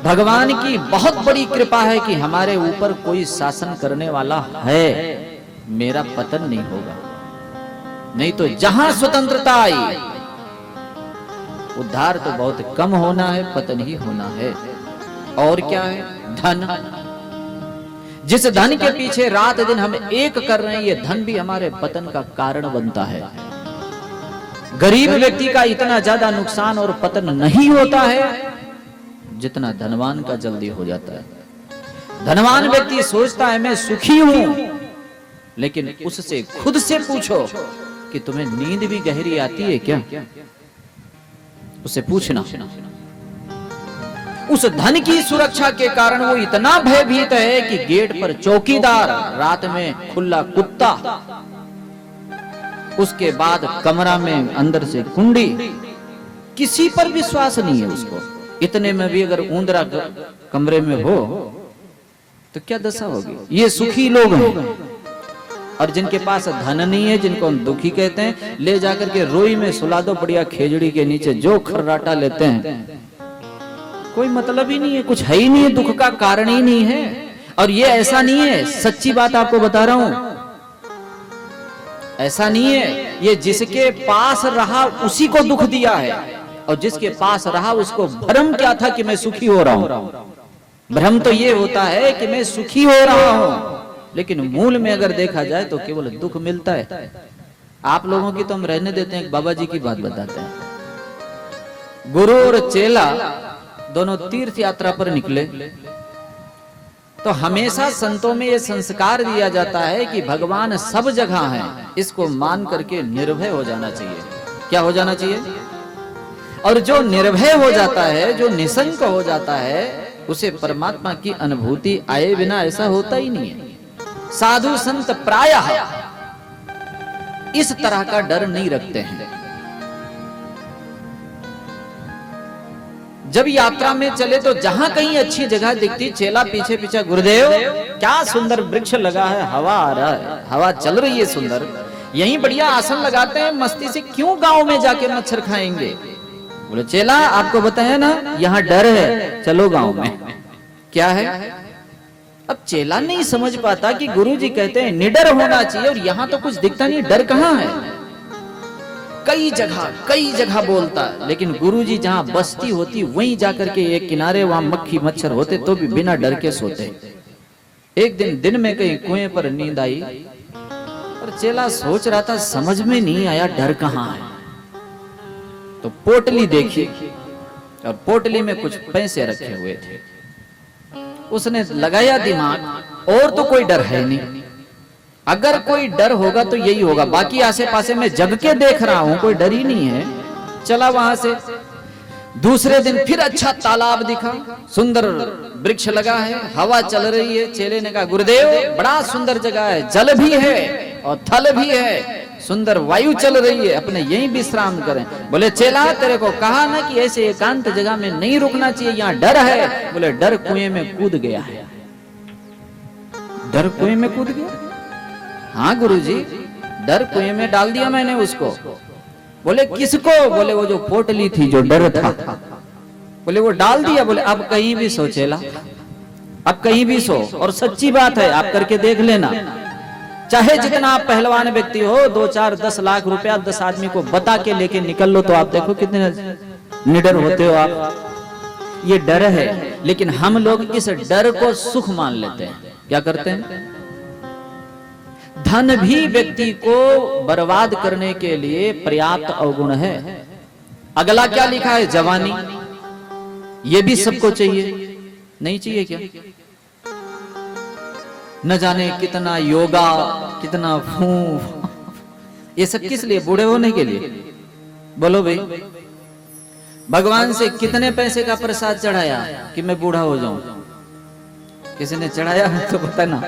भगवान की बहुत बड़ी कृपा है कि हमारे ऊपर कोई शासन करने वाला है, मेरा पतन नहीं होगा। नहीं तो जहां स्वतंत्रता आई, उद्धार तो बहुत कम होना है, पतन ही होना है। और क्या है? धन। जिस धन के पीछे रात दिन हम एक कर रहे हैं, ये धन भी हमारे पतन का कारण बनता है। गरीब व्यक्ति का इतना ज्यादा नुकसान और पतन नहीं होता है जितना धनवान का जल्दी हो जाता है। धनवान व्यक्ति सोचता है मैं सुखी हूं, लेकिन उससे खुद से पूछो कि तुम्हें नींद भी गहरी आती है क्या? उसे पूछना। उस धन की सुरक्षा के कारण वो इतना भयभीत है कि गेट पर चौकीदार, रात में खुला कुत्ता, उसके बाद कमरा में अंदर से कुंडी, किसी पर विश्वास नहीं है उसको। इतने में भी अगर ऊंदरा कमरे में हो तो क्या दशा होगी? ये सुखी लोग हैं। और जिनके पास धन नहीं है, जिनको हम दुखी कहते हैं, ले जाकर के रोई में सुला दो बढ़िया खेजड़ी के नीचे, जो खर्राटा लेते हैं, कोई मतलब ही नहीं है, कुछ है ही नहीं है, दुख का कारण ही नहीं है। और ये ऐसा नहीं है, सच्ची बात आपको बता रहा हूं, ऐसा नहीं है। ये जिसके पास रहा उसी को दुख दिया है, और जिसके पास रहा उसको भ्रम क्या था कि मैं सुखी हो रहा हूं। भ्रम तो ये होता है कि मैं सुखी हो रहा हूं, लेकिन मूल में अगर देखा जाए तो केवल दुख मिलता है। आप लोगों की तो हम रहने देते हैं, बाबा जी की बात बताते हैं। गुरु और चेला दोनों तीर्थ यात्रा पर निकले, तो हमेशा संतों में यह संस्कार दिया जाता है कि भगवान सब जगह है, इसको मान करके निर्भय हो जाना चाहिए। क्या हो जाना चाहिए? और जो निर्भय हो जाता है, जो निसंक हो जाता है, उसे परमात्मा की अनुभूति आए बिना ऐसा होता ही नहीं है। साधु संत प्रायः इस तरह का डर नहीं रखते हैं। जब यात्रा में चले तो जहां कहीं अच्छी जगह दिखती, चेला पीछे पीछे, गुरुदेव क्या सुंदर वृक्ष लगा है, हवा आ रहा है, हवा चल रही है सुंदर, यहीं बढ़िया आसन लगाते हैं, मस्ती से क्यों गांव में जाके मच्छर खाएंगे? बोले चेला आपको बताया ना, यहाँ डर है, चलो गांव में। क्या है? अब चेला नहीं समझ पाता कि गुरुजी कहते हैं निडर होना चाहिए, और यहां तो कुछ दिखता नहीं, डर कहां है? कई जगह बोलता, लेकिन गुरुजी जहां बस्ती होती वहीं जाकर के एक किनारे, वहां मक्खी मच्छर होते तो भी बिना डर के सोते। एक दिन में कहीं कुएं पर नींद आई, और चेला सोच रहा था, समझ में नहीं आया डर कहां है। तो पोटली देखी, और पोटली में कुछ पैसे रखे हुए थे। उसने लगाया दिमाग, और तो कोई डर है नहीं, अगर कोई डर होगा तो यही होगा, बाकी आसे पासे में जग के देख रहा हूं, कोई डर ही नहीं है। चला वहां से। दूसरे दिन फिर अच्छा तालाब दिखा, सुंदर वृक्ष लगा है, हवा चल रही है। चेले ने कहा गुरुदेव बड़ा सुंदर जगह है, जल भी है और थल भी है, सुंदर वायु चल रही है, अपने यहीं विश्राम करें। बोले चेला तेरे को कहा ना कि ऐसे एकांत जगह में नहीं रुकना चाहिए, यहाँ डर है। बोले डर कुएं में कूद गया है। डर कुएं में कूद गया? हाँ गुरुजी, डर कुएं में डाल दिया मैंने उसको। बोले किसको? बोले वो जो पोटली थी, जो डर था। बोले वो डाल दिया? बोले अब कहीं भी सो चेला, अब कहीं भी सो, और सच्ची बात है, आप करके देख लेना। चाहे जितना आप पहलवान व्यक्ति हो, 2, 4, 10 लाख रुपया 10 आदमी को बता के लेके निकल लो, तो आप देखो कितने निडर होते हो आप। ये डर है, लेकिन हम लोग इस डर को सुख मान लेते हैं। क्या करते हैं? धन भी व्यक्ति को बर्बाद करने के लिए पर्याप्त अवगुण है। अगला क्या लिखा है? जवानी। ये भी सबको चाहिए, नहीं चाहिए क्या? न जाने कितना योगा, कितना फूंफ, ये सब किस लिए? बूढ़े होने के लिए? बोलो भाई। भगवान से कितने पैसे का प्रसाद चढ़ाया कि मैं बूढ़ा हो जाऊं? किसी ने चढ़ाया तो पता ना,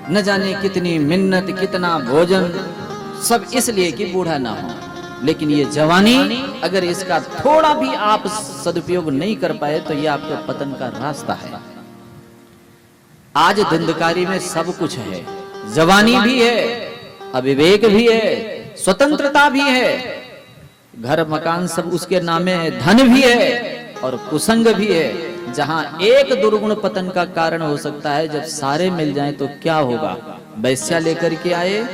न जाने कितनी मिन्नत, कितना भोजन, सब इसलिए कि बूढ़ा ना हो। लेकिन ये जवानी, अगर इसका थोड़ा भी आप सदुपयोग नहीं कर पाए तो ये आपके पतन का रास्ता है। आज धुंधकारी में सब कुछ है, जवानी भी है, अविवेक भी है, स्वतंत्रता भी है, घर मकान सब उसके नामे है, धन भी है और कुसंग भी है। जहां एक दुर्गुण पतन का कारण हो सकता है, जब सारे मिल जाएं तो क्या होगा? वैश्या लेकर के आए,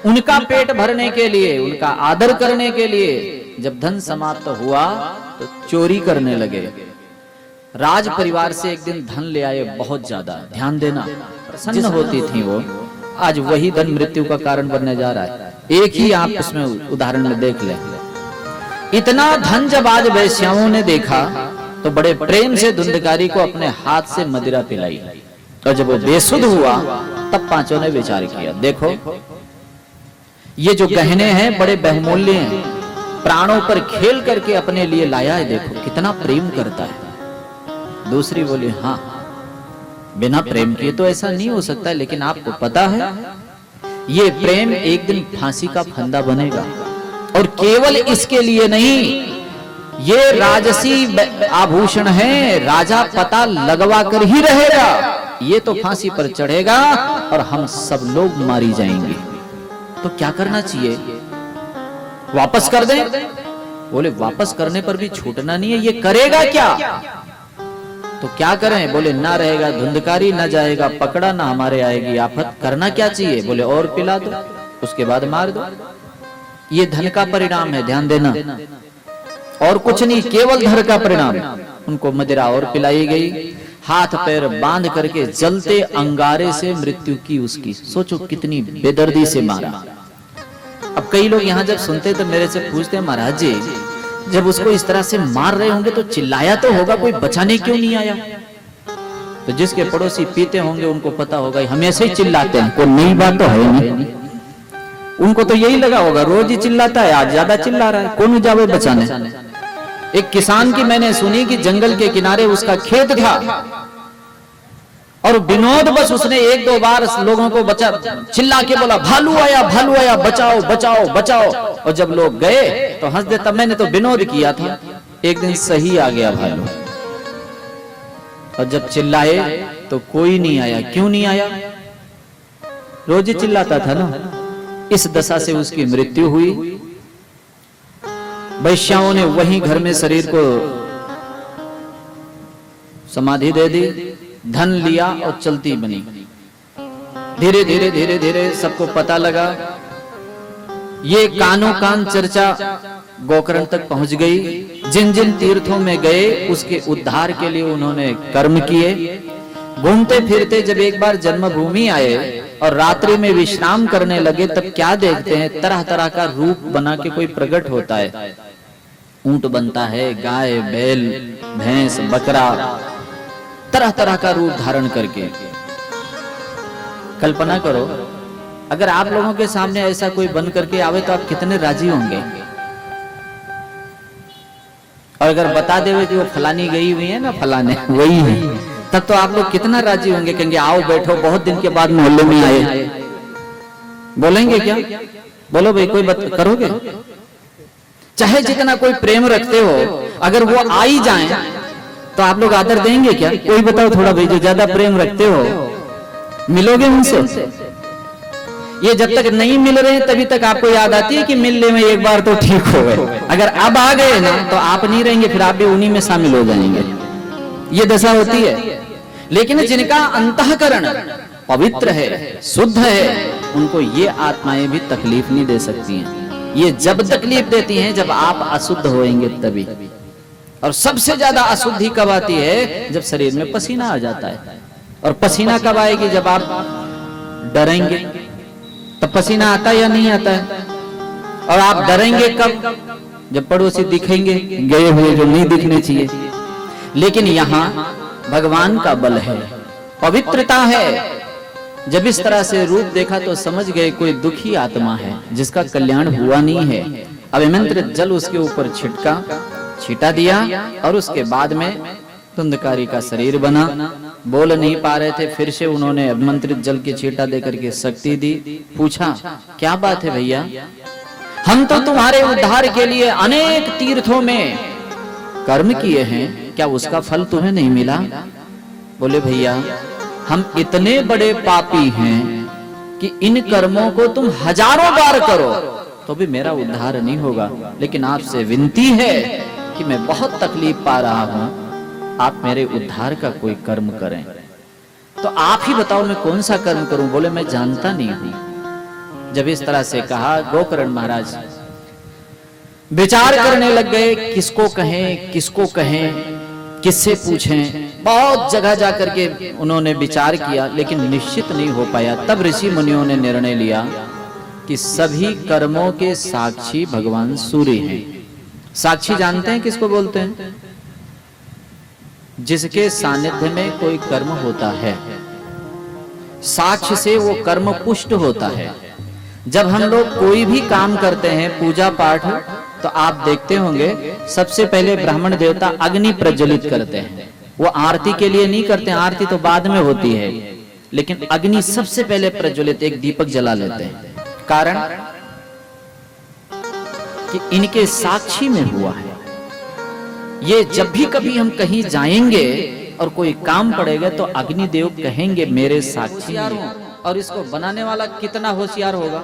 उनका पेट भरने के लिए, उनका आदर करने के लिए, जब धन समाप्त हुआ तो चोरी करने लगे। राज परिवार से एक दिन धन ले आए बहुत ज्यादा, ध्यान देना, प्रसन्न होती थी वो, आज वही धन मृत्यु का कारण बनने जा रहा है। एक ही आप इसमें उदाहरण में देख लें। इतना धन जब आज वैश्याओं ने देखा तो बड़े प्रेम से धुंधकारी को अपने हाथ से मदिरा पिलाई, और जब वो बेसुध हुआ तब पांचों ने विचार किया, देखो ये जो गहने हैं बड़े बहुमूल्य हैं, प्राणों पर खेल करके अपने लिए लाया है, देखो कितना प्रेम करता है। दूसरी बोली, हाँ बिना प्रेम किए तो ऐसा नहीं हो सकता, लेकिन आपको पता है ये प्रेम एक दिन फांसी का फंदा बनेगा, और केवल इसके लिए नहीं, ये राजसी आभूषण है, राजा पता लगवा कर ही रहेगा, ये तो फांसी पर चढ़ेगा और हम सब लोग मारी जाएंगे। तो क्या करना चाहिए? वापस कर दें? बोले वापस करने पर भी छूटना नहीं है, ये करेगा क्या? तो क्या करें? बोले ना रहेगा धुंधकारी, ना जाएगा पकड़ा, ना हमारे आएगी आफत। करना क्या चाहिए? बोले और पिला दो, उसके बाद मार दो। ये धन का परिणाम है, ध्यान देना, और कुछ नहीं, केवल धन का परिणाम। उनको मदिरा और पिलाई गई, हाथ पैर बांध करके जलते अंगारे से मृत्यु की उसकी। सोचो कितनी बेदर्दी से मारा। अब कई लोग यहाँ जब सुनते तो मेरे से पूछते हैं, महाराज जी जब उसको इस तरह से मार रहे होंगे तो चिल्लाया तो होगा, कोई बचाने क्यों नहीं आया? तो जिसके पड़ोसी पीते होंगे उनको पता होगा, हम ऐसे ही चिल्लाते हैं, कोई नई बात तो है नहीं। उनको तो यही लगा होगा, रोज ही चिल्लाता है, आज ज्यादा चिल्ला रहा है, कौन जावे बचाने। एक किसान की मैंने सुनी कि जंगल के किनारे उसका खेत था, और विनोद बस उसने एक दो बार लोगों को बचा चिल्ला के बोला, भालू आया, भालू आया, बचाओ बचाओ बचाओ। और जब लोग गए तो हंस देता, मैंने तो विनोद किया था। एक दिन सही आ गया भालू, और जब चिल्लाए तो कोई नहीं आया। क्यों नहीं आया? रोज ही चिल्लाता था ना। इस दशा से उसकी मृत्यु हुई। वैश्याओं ने वहीं घर में शरीर को समाधि दे दी, धन लिया और चलती बनी। धीरे धीरे धीरे धीरे सबको पता लगा, ये कानों कान चर्चा गोकर्ण तक पहुंच गई। जिन जिन तीर्थों में गए उसके उद्धार के लिए उन्होंने कर्म किए। घूमते फिरते जब एक बार जन्मभूमि आए और रात्रि में विश्राम करने लगे, तब क्या देखते हैं, तरह तरह का रूप बना के कोई प्रकट होता है। ऊंट बनता है, गाय, बैल, भैंस, बकरा, तरह तरह का रूप धारण करके। कल्पना करो, अगर आप लोगों के सामने ऐसा कोई बन करके आवे तो आप कितने राजी होंगे। और अगर बता देवे कि वो फलानी गई हुई है ना, फलाने वही है, तब तो आप लोग कितना राजी होंगे, कहेंगे आओ बैठो, बहुत दिन के बाद मोहल्ले में आए। बोलेंगे क्या? बोलो भाई, कोई करोगे? चाहे जितना कोई प्रेम रखते हो, अगर वो आ ही जाए तो आप लोग आदर देंगे क्या? कोई बताओ थोड़ा भाई, जो ज्यादा प्रेम रखते हो, मिलोगे उनसे? ये जब तक नहीं मिल रहे तभी तक आपको याद आती है कि मिलने में एक बार तो ठीक हो गए। अगर अब आ गए ना तो आप नहीं रहेंगे, फिर आप भी उन्हीं में शामिल हो जाएंगे। ये दशा होती है। लेकिन जिनका अंतःकरण पवित्र है, शुद्ध है, उनको ये आत्माएं भी तकलीफ नहीं दे सकती हैं। ये जब तकलीफ देती हैं जब आप अशुद्ध होएंगे तभी। और सबसे ज्यादा अशुद्धि कब आती है? जब शरीर में पसीना आ जाता है। और पसीना कब आएगी? जब आप डरेंगे। तब पसीना आता है या नहीं आता है? और आप डरेंगे कब? जब पड़ोसी दिखेंगे गए हुए जो नहीं दिखने चाहिए। लेकिन यहाँ भगवान का बल है, पवित्रता है। जब इस तरह से रूप देखा तो समझ गए कोई दुखी आत्मा है जिसका कल्याण हुआ नहीं है। अभिमंत्रित जल उसके ऊपर छीटा दिया और उसके बाद में धुंधकारी का शरीर बना। बोल नहीं पा रहे थे, फिर से उन्होंने अभिमंत्रित जल की छींटा देकर के शक्ति दी। पूछा क्या बात है भैया, हम तो तुम्हारे उद्धार के लिए अनेक तीर्थों में कर्म किए हैं, क्या उसका फल तुम्हें नहीं मिला? बोले भैया हम इतने बड़े पापी हैं कि इन कर्मों को तुम हजारों बार करो तो भी मेरा उद्धार नहीं होगा, लेकिन आपसे विनती है कि मैं बहुत तकलीफ पा रहा हूं, आप मेरे उद्धार का कोई कर्म करें। तो आप ही बताओ मैं कौन सा कर्म करूं? बोले मैं जानता नहीं हूं। जब इस तरह से कहा, गोकर्ण महाराज विचार करने लग गए, किसको कहें किसको कहें, किससे पूछें। बहुत जगह जाकर के उन्होंने विचार किया, लेकिन निश्चित नहीं हो पाया। तब ऋषि मुनियों ने निर्णय लिया कि सभी कर्मों के साक्षी भगवान सूर्य हैं। साक्षी जानते हैं किसको बोलते हैं? जिसके सानिध्य में कोई कर्म होता है, साक्ष्य से वो कर्म पुष्ट होता है। जब हम लोग कोई भी काम करते हैं, पूजा पाठ, तो आप देखते होंगे सबसे पहले ब्राह्मण देवता अग्नि प्रज्वलित करते हैं। वो आरती के लिए नहीं करते, आरती तो बाद में होती है, लेकिन अग्नि सबसे पहले प्रज्वलित, एक दीपक जला लेते हैं। कारण कि इनके साक्षी में हुआ है। ये जब भी कभी हम कहीं जाएंगे और कोई काम पड़ेगा तो अग्निदेव कहेंगे मेरे साक्षी हूं। और इसको बनाने वाला कितना होशियार होगा।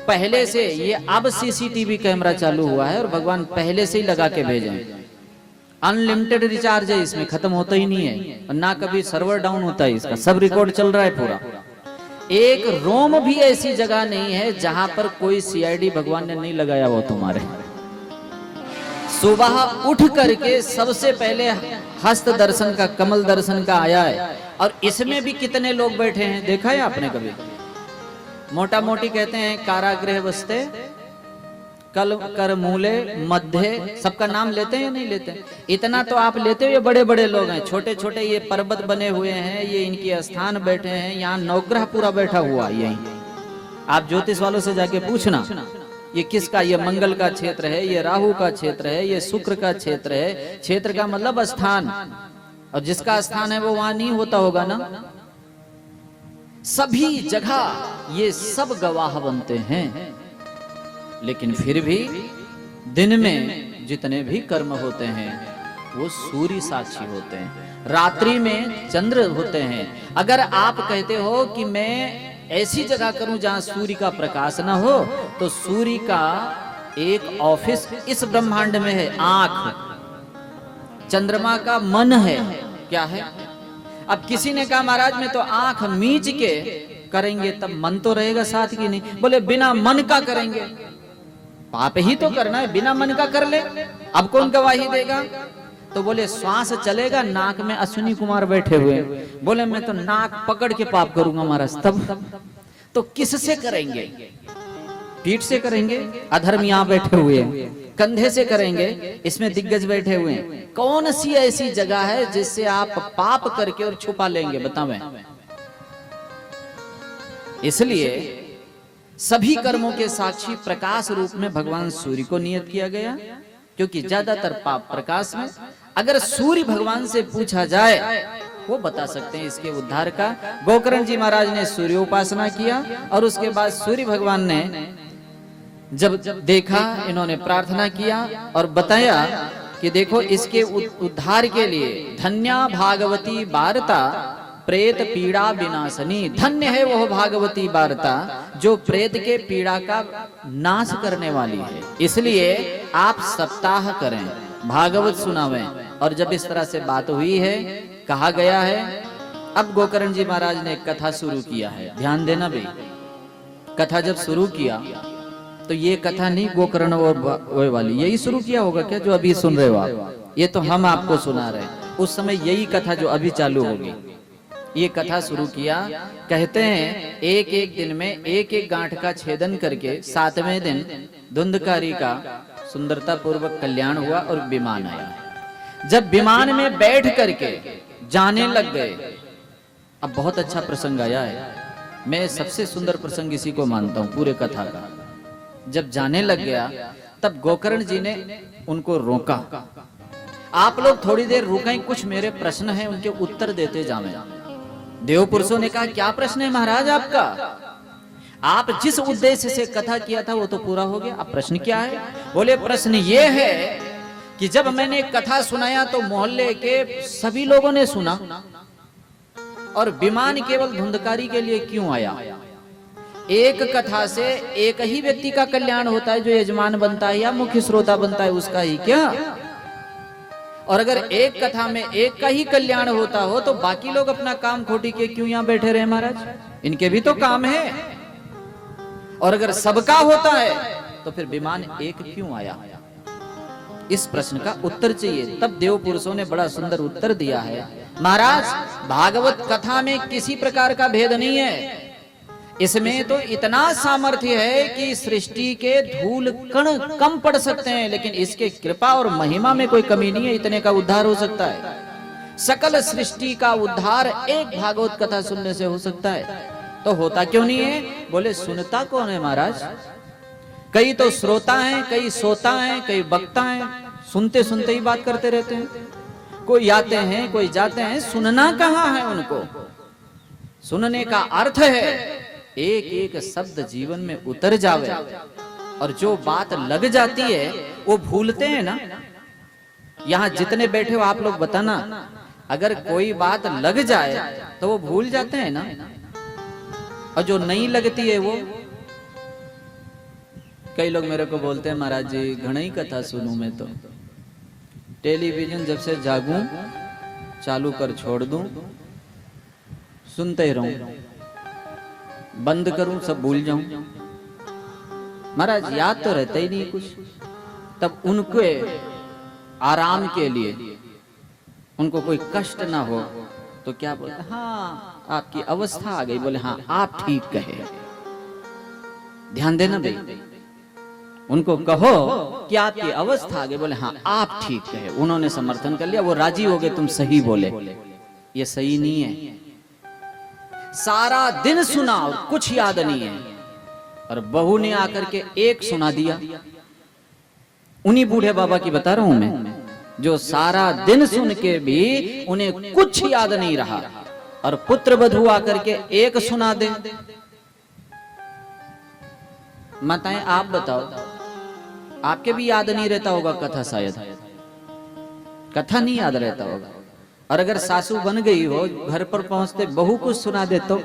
पहले से ये अब सीसीटीवी कैमरा चालू हुआ है और भगवान पहले से ही लगा के भेजे। अनलिमिटेड रिचार्ज है, इसमें खत्म होता ही नहीं है और ना कभी सर्वर डाउन होता है, इसका सब रिकॉर्ड चल रहा है पूरा। एक रोम भी ऐसी जगह नहीं है जहां पर कोई सीआईडी भगवान ने नहीं लगाया हो तुम्हारे। सुबह उठ करके सबसे पहले हस्त दर्शन का, कमल दर्शन का आया है। और इसमें भी कितने लोग बैठे हैं देखा है आपने कभी? मोटा मोटी कहते हैं कारागृह बसते कल कर मूले मध्य, सबका नाम लेते हैं या नहीं लेते? इतना तो आप लेते हो, ये बड़े बड़े लोग हैं। छोटे छोटे ये पर्वत बने हुए हैं, ये इनके स्थान बैठे हैं। यहाँ नवग्रह पूरा बैठा हुआ यही। आप ज्योतिष वालों से जाके पूछना ये किसका, ये मंगल का क्षेत्र है, ये राहु का क्षेत्र है, ये शुक्र का क्षेत्र है। क्षेत्र का मतलब स्थान, और जिसका स्थान है वो वहां नहीं होता होगा ना। सभी जगह ये सब गवाह बनते हैं। लेकिन फिर भी दिन में जितने भी कर्म होते हैं वो सूर्य साक्षी होते हैं, रात्रि में चंद्र होते हैं। अगर आप कहते हो कि मैं ऐसी जगह करूं जहां सूर्य का प्रकाश ना हो, तो सूर्य का एक ऑफिस इस ब्रह्मांड में है, आंख। चंद्रमा का मन है, क्या है? अब किसी ने कहा महाराज में तो आंख मीच के करेंगे तब मन तो रहेगा साथ की नहीं। बोले बिना मन का करेंगे, पाप ही तो करना है, बिना मन का कर ले, अब कौन गवाही देगा? तो बोले श्वास चलेगा, नाक में अश्विनी कुमार बैठे हुए। बोले मैं तो नाक पकड़ के पाप करूंगा महाराज। तब तो किससे करेंगे? पीठ से करेंगे, अधर्म यहाँ बैठे हुए हैं। कंधे से करेंगे, इसमें दिग्गज बैठे हुए हैं। कौन सी ऐसी जगह है जिससे आप पाप करके और छुपा लेंगे? बतावें। इसलिए सभी कर्मों के साक्षी प्रकाश रूप में भगवान सूर्य को नियत किया गया, क्योंकि ज्यादातर पाप प्रकाश में। अगर सूर्य भगवान से पूछा जाए वो बता सकते हैं इसके उद्धार का। गोकर्ण जी महाराज ने सूर्य उपासना किया और उसके बाद सूर्य भगवान ने जब देखा, इन्होंने प्रार्थना किया और बताया कि देखो इसके उद्धार के लिए धन्या भागवती वार्ता प्रेत पीड़ा विनाशनी। धन्य है वह भागवती वार्ता जो प्रेत के पीड़ा का नाश करने वाली है। इसलिए आप सप्ताह करें, भागवत सुनावें। और जब इस तरह से बात हुई है, कहा गया है, अब गोकर्ण जी महाराज ने कथा शुरू किया है। ध्यान देना भाई, कथा जब शुरू किया तो ये कथा नहीं गोकर्ण और वाली यही शुरू किया होगा क्या जो अभी सुन रहे हो आप? ये तो हम आपको सुना रहे हैं। उस समय यही कथा जो अभी चालू होगी, ये कथा शुरू किया। कहते हैं एक एक दिन में एक एक गांठ का छेदन करके 7वें दिन धुंधकारी का सुंदरता पूर्वक कल्याण हुआ और विमान आया। जब विमान में बैठ करके जाने लग गए, अब बहुत अच्छा प्रसंग आया है। मैं सबसे सुंदर प्रसंग इसी को मानता हूं पूरे कथा का। जब जाने लग गया तब गोकर्ण जी ने उनको रोका, आप लोग थोड़ी देर रुकें, कुछ मेरे प्रश्न हैं उनके उत्तर देते जावें। देव पुरुषों ने कहा क्या प्रश्न है महाराज आपका? आप जिस उद्देश्य से कथा किया था वो तो पूरा हो गया, अब प्रश्न क्या है? बोले प्रश्न ये है कि जब मैंने कथा सुनाया तो मोहल्ले के सभी लोगों ने सुना, और विमान केवल धुंधकारी के लिए क्यों आया? एक कथा से एक ही व्यक्ति का कल्याण होता है, जो यजमान बनता है या मुख्य श्रोता बनता है उसका ही क्या? और अगर एक कथा में एक का ही कल्याण होता हो तो बाकी लोग अपना काम खोटी के क्यों यहां बैठे रहे महाराज? इनके भी तो काम है। और अगर सबका होता है तो फिर विमान एक क्यों आया? इस प्रश्न का उत्तर चाहिए। तब देव पुरुषों ने बड़ा सुंदर उत्तर दिया है, महाराज भागवत कथा में किसी प्रकार का भेद नहीं है, इसमें तो इतना सामर्थ्य है कि सृष्टि के धूल कण कम पड़ सकते हैं, लेकिन इसके कृपा और महिमा में कोई कमी नहीं है, इतने का उद्धार हो सकता है। सकल सृष्टि का उद्धार एक भागवत कथा सुनने से हो सकता है। तो होता क्यों नहीं है? बोले सुनता कौन है महाराज? कई तो श्रोता हैं, कई सोता हैं, कई वक्ता हैं, सुनते सुनते ही बात करते रहते हैं। कोई आते हैं, कोई जाते हैं, सुनना कहाँ है उनको? सुनने का अर्थ है एक एक शब्द जीवन में उतर जावे, और जो बात लग जाती है वो भूलते हैं ना। यहां जितने बैठे हो आप लोग बताना, अगर कोई बात लग जाए तो वो भूल जाते हैं ना, और जो नहीं लगती है वो, कई लोग मेरे को बोलते हैं महाराज जी घणी कथा सुनूं मैं तो, टेलीविजन जब से जागूं चालू कर छोड़ दूं, सुनते ही रहूं, बंद करूं सब भूल जाऊं। महाराज याद तो रहता ही नहीं कुछ। तब उनके आराम के लिए, उनको कोई कष्ट ना हो तो क्या बोलते? हाँ आपकी अवस्था आ गई। बोले हाँ आप ठीक कहे, ध्यान देना भाई, उनको कहो कि आपकी अवस्था आ गई। बोले हाँ आप ठीक कहे, उन्होंने समर्थन कर लिया, वो राजी हो गए तुम सही बोले। ये सही नहीं है। सारा दिन सुना और कुछ याद नहीं है, और बहू ने आकर के एक सुना दिया। उन्हीं बूढ़े बाबा की बता रहा हूं मैं, जो सारा दिन सुन के भी उन्हें कुछ याद नहीं रहा, और पुत्र वधू आकर के एक सुना दे। माताएं आप बताओ, आपके भी याद नहीं रहता होगा कथा, शायद कथा नहीं याद रहता होगा। और अगर सासू बन गई हो, घर पर पहुंचते बहू कुछ सुना दे तो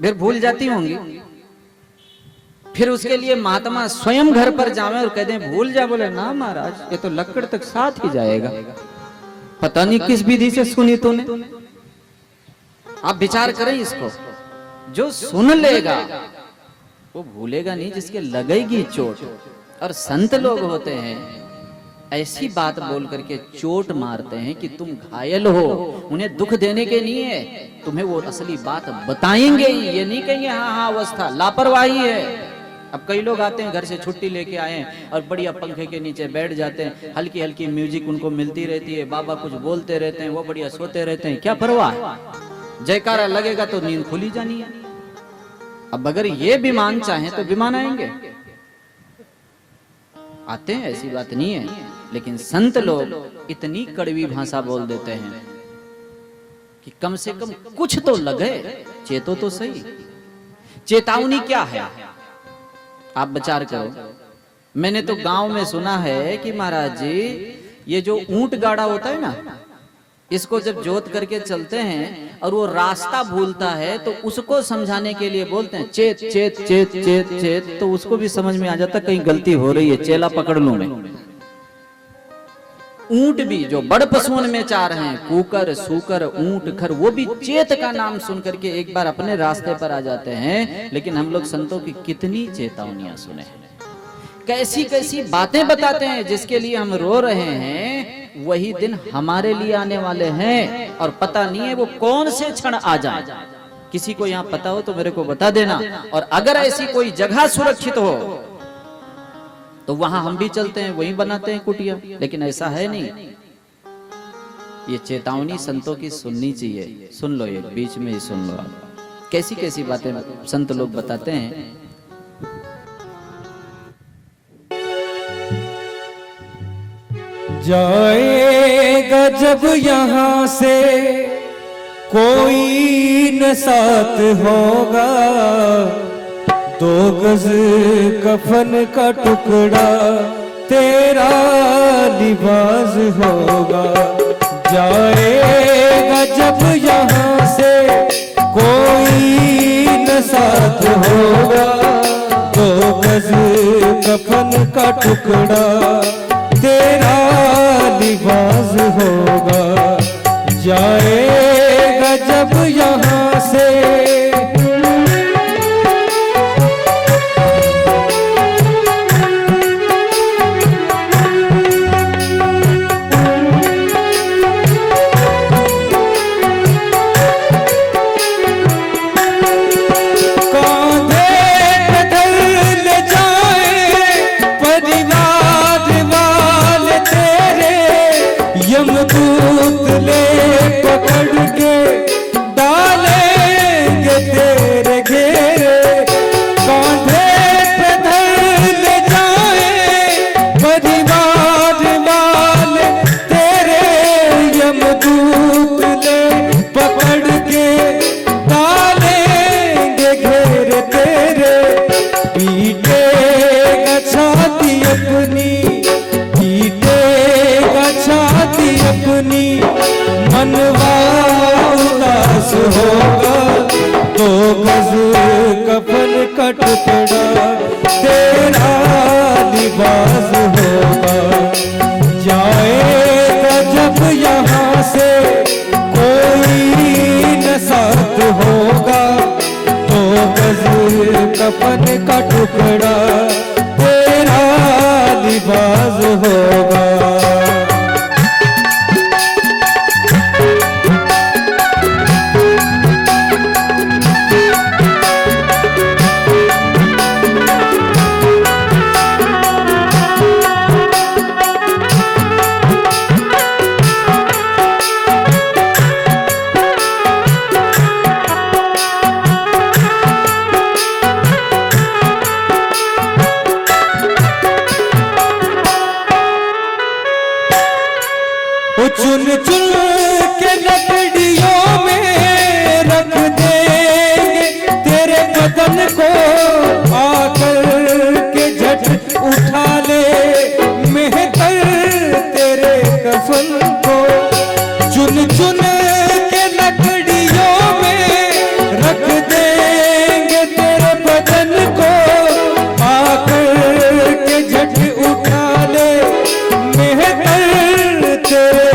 फिर भूल जाती होंगी। फिर उसके लिए महात्मा स्वयं घर पर जावे और कह दें भूल जा। बोले ना महाराज ये तो लक्कड़ तक साथ ही जाएगा, पता नहीं किस विधि से सुनी तूने। आप विचार करें इसको, जो सुन लेगा वो भूलेगा नहीं, जिसके लगेगी चोट। और संत लोग होते हैं ऐसी बात बोल करके चोट मारते हैं कि तुम घायल हो, उन्हें दुख देने के नहीं है, तुम्हें वो असली बात बताएंगे ही, ये नहीं कहेंगे हाँ हाँ अवस्था, लापरवाही है। अब कई लोग आते हैं घर से छुट्टी लेके आए हैं और बढ़िया पंखे के नीचे बैठ जाते हैं, हल्की हल्की म्यूजिक उनको मिलती रहती है, बाबा कुछ बोलते रहते हैं, वो बढ़िया सोते रहते हैं, क्या परवाह है? जयकारा लगेगा तो नींद खुली जानी है। अब अगर ये विमान चाहे तो विमान आएंगे, आते हैं, ऐसी बात नहीं है। लेकिन संत लोग इतनी कड़वी भाषा बोल देते हैं कि कम से कम कुछ तो लगे, चेतो तो सही। चेतावनी क्या है आप विचार करो। मैंने तो गांव में सुना है कि महाराज जी ये जो ऊंट गाड़ा होता है ना, इसको जब जोत करके चलते हैं और वो रास्ता भूलता है तो उसको समझाने के लिए बोलते हैं चेत चेत चेत चेत चेत, तो उसको भी समझ में आ जाता कहीं गलती हो रही है, चेला पकड़ लूं मैं। ऊंट भी जो बड़ पशुओं में चार हैं, कुकर सूकर ऊंट खर, वो भी चेत का नाम सुन करके एक बार अपने रास्ते पर आ जाते हैं। लेकिन हम लोग संतों की कितनी चेतावनियां सुने, कैसी कैसी बातें बताते हैं, जिसके लिए हम रो रहे हैं वही दिन हमारे लिए आने वाले हैं और पता नहीं है वो कौन से क्षण आ जाए। किसी को यहाँ पता हो तो मेरे को बता देना, और अगर ऐसी कोई जगह सुरक्षित हो तो वहां हम भी चलते हैं, वहीं बनाते हैं कुटिया। लेकिन ऐसा है नहीं। ये चेतावनी संतों की सुननी चाहिए। सुन लो, ये बीच में ही सुन लो आप, कैसी कैसी बातें संत लोग बताते हैं। जाएगा जब यहाँ से कोई न साथ होगा, 2 गज कफन का टुकड़ा तेरा लिबास होगा। जाएगा जब यहाँ से कोई न साथ होगा, 2 गज कफन का टुकड़ा तेरा लिबास होगा। जाएगा जब यहाँ से यमदूत ले पकड़ के डालेंगे तेरे घेरे, कांधे पे धर ले जाए परिवार वाले तेरे। यमदूत ले पकड़ के डालेंगे घेरे तेरे, पीटेगा छाती अपनी, छाती अपनी, मनवा उदास होगा, 2 गज कफन का टुकड़ा तेरा लिबास होगा। जाएगा जब यहाँ से कोई न साथ होगा, 2 गज कफन का टुकड़ा तेरा लिबास होगा। चुन चुन के लकड़ियों में रख देंगे तेरे बदन को, आकर के झट उठा ले मेहतर तेरे कफन को। चुन चुन के लकड़ियों में रख देंगे तेरे बदन को, आकर के झट उठा ले मेहतर तेरे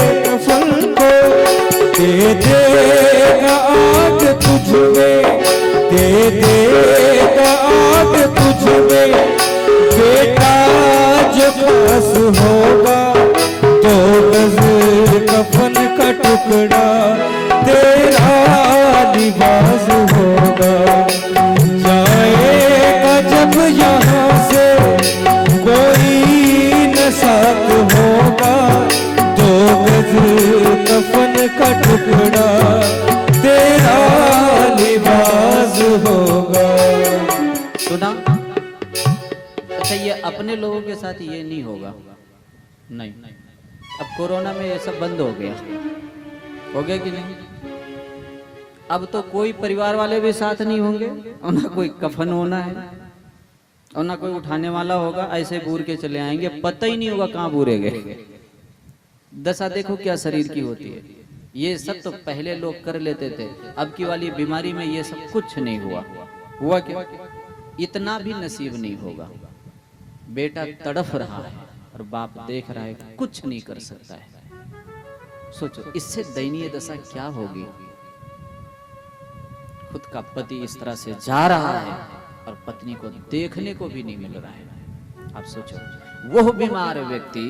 दे देगा आग तुझ में, दे देगा आग तुझ में बेटा जो खास होगा, 2 गज कफन का टुकड़ा तेरा लिबास होगा। जाएगा जब यहाँ से कोई न साथ होगा, 2 गज कफन का टुकड़ा तेरा लिबास होगा। सुना? अच्छा, ये अपने लोगों के साथ ये नहीं होगा, नहीं। अब कोरोना में ये सब बंद हो गया कि नहीं? अब तो कोई परिवार वाले भी साथ नहीं होंगे, और ना कोई कफन होना है, और ना कोई उठाने वाला होगा। ऐसे बूर के चले आएंगे, पता ही नहीं होगा कहाँ बूरे गए। दशा देखो क्या शरीर की होती है। ये सब तो पहले लोग कर लेते थे, अब की वाली बीमारी में ये सब कुछ नहीं हुआ क्या? इतना भी नसीब नहीं होगा। बेटा तड़फ रहा है और बाप देख रहा है, कुछ नहीं कर सकता है। सोचो इससे दयनीय दशा क्या होगी। खुद का पति इस तरह से जा रहा है और पत्नी को देखने को भी नहीं मिल रहा है। आप सोचो वो बीमार व्यक्ति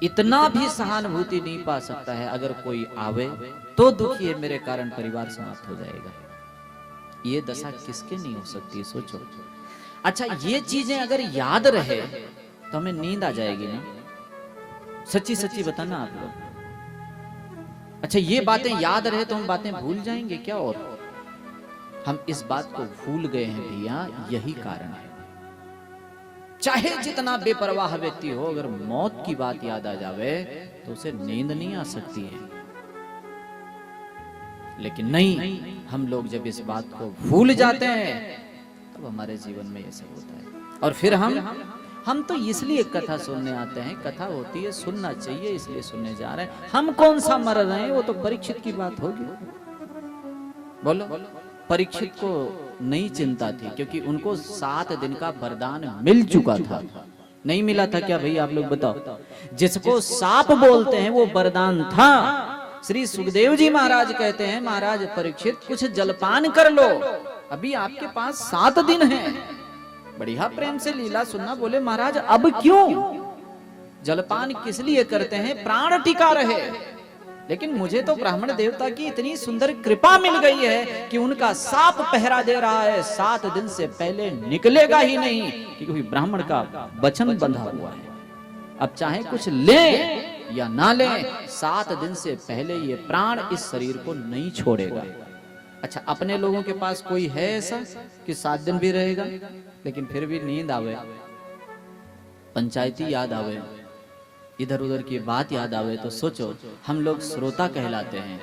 इतना भी सहानुभूति नहीं पा सकता है, अगर कोई आवे तो दुखी है मेरे कारण परिवार समाप्त हो जाएगा। ये दशा किसके नहीं हो सकती है, सोचो। अच्छा, ये चीजें अगर याद रहे तो हमें नींद आ जाएगी ना? सच्ची सच्ची बताना आप लोग। अच्छा, ये बातें याद रहे तो हम बातें भूल जाएंगे क्या? और हम इस बात को भूल गए हैं भैया, यही कारण है। चाहे जितना बेपरवाह व्यक्ति हो, अगर मौत की बात याद आ जावे तो उसे नींद नहीं आ सकती है। लेकिन नहीं, हम लोग जब इस बात को भूल जाते हैं तब हमारे जीवन में ये सब होता है। और फिर हम तो इसलिए कथा सुनने आते हैं, कथा होती है सुनना चाहिए इसलिए सुनने जा रहे हैं। हम कौन सा मर रहे हैं वो तो परीक्षित की बात होगी। बोलो, परीक्षित को नहीं चिंता थी क्योंकि उनको 7 दिन का वरदान मिल चुका था। नहीं मिला था क्या भाई, आप लोग बताओ। जिसको सांप बोलते हैं वो वरदान था। श्री सुखदेव जी महाराज कहते हैं, महाराज परीक्षित कुछ जलपान कर लो, अभी आपके पास 7 दिन हैं। बढ़िया प्रेम से लीला सुनना, बोले महाराज अब क्यों? जलपान किस लिए करते हैं? प्राण टिका रहे। लेकिन मुझे तो ब्राह्मण देवता की इतनी सुंदर कृपा मिल गई है कि उनका सांप पहरा दे रहा है, 7 दिन से पहले निकलेगा ही नहीं, क्योंकि ब्राह्मण का वचन बंधा हुआ है। अब चाहे कुछ ले या ना ले, 7 दिन से पहले ये प्राण इस शरीर को नहीं छोड़ेगा। अच्छा, अपने लोगों के पास कोई है ऐसा कि 7 दिन भी रहेगा, लेकिन फिर भी नींद आवे, पंचायती याद आवे, इधर उधर की बात याद आवे, तो सोचो हम लोग श्रोता कहलाते हैं।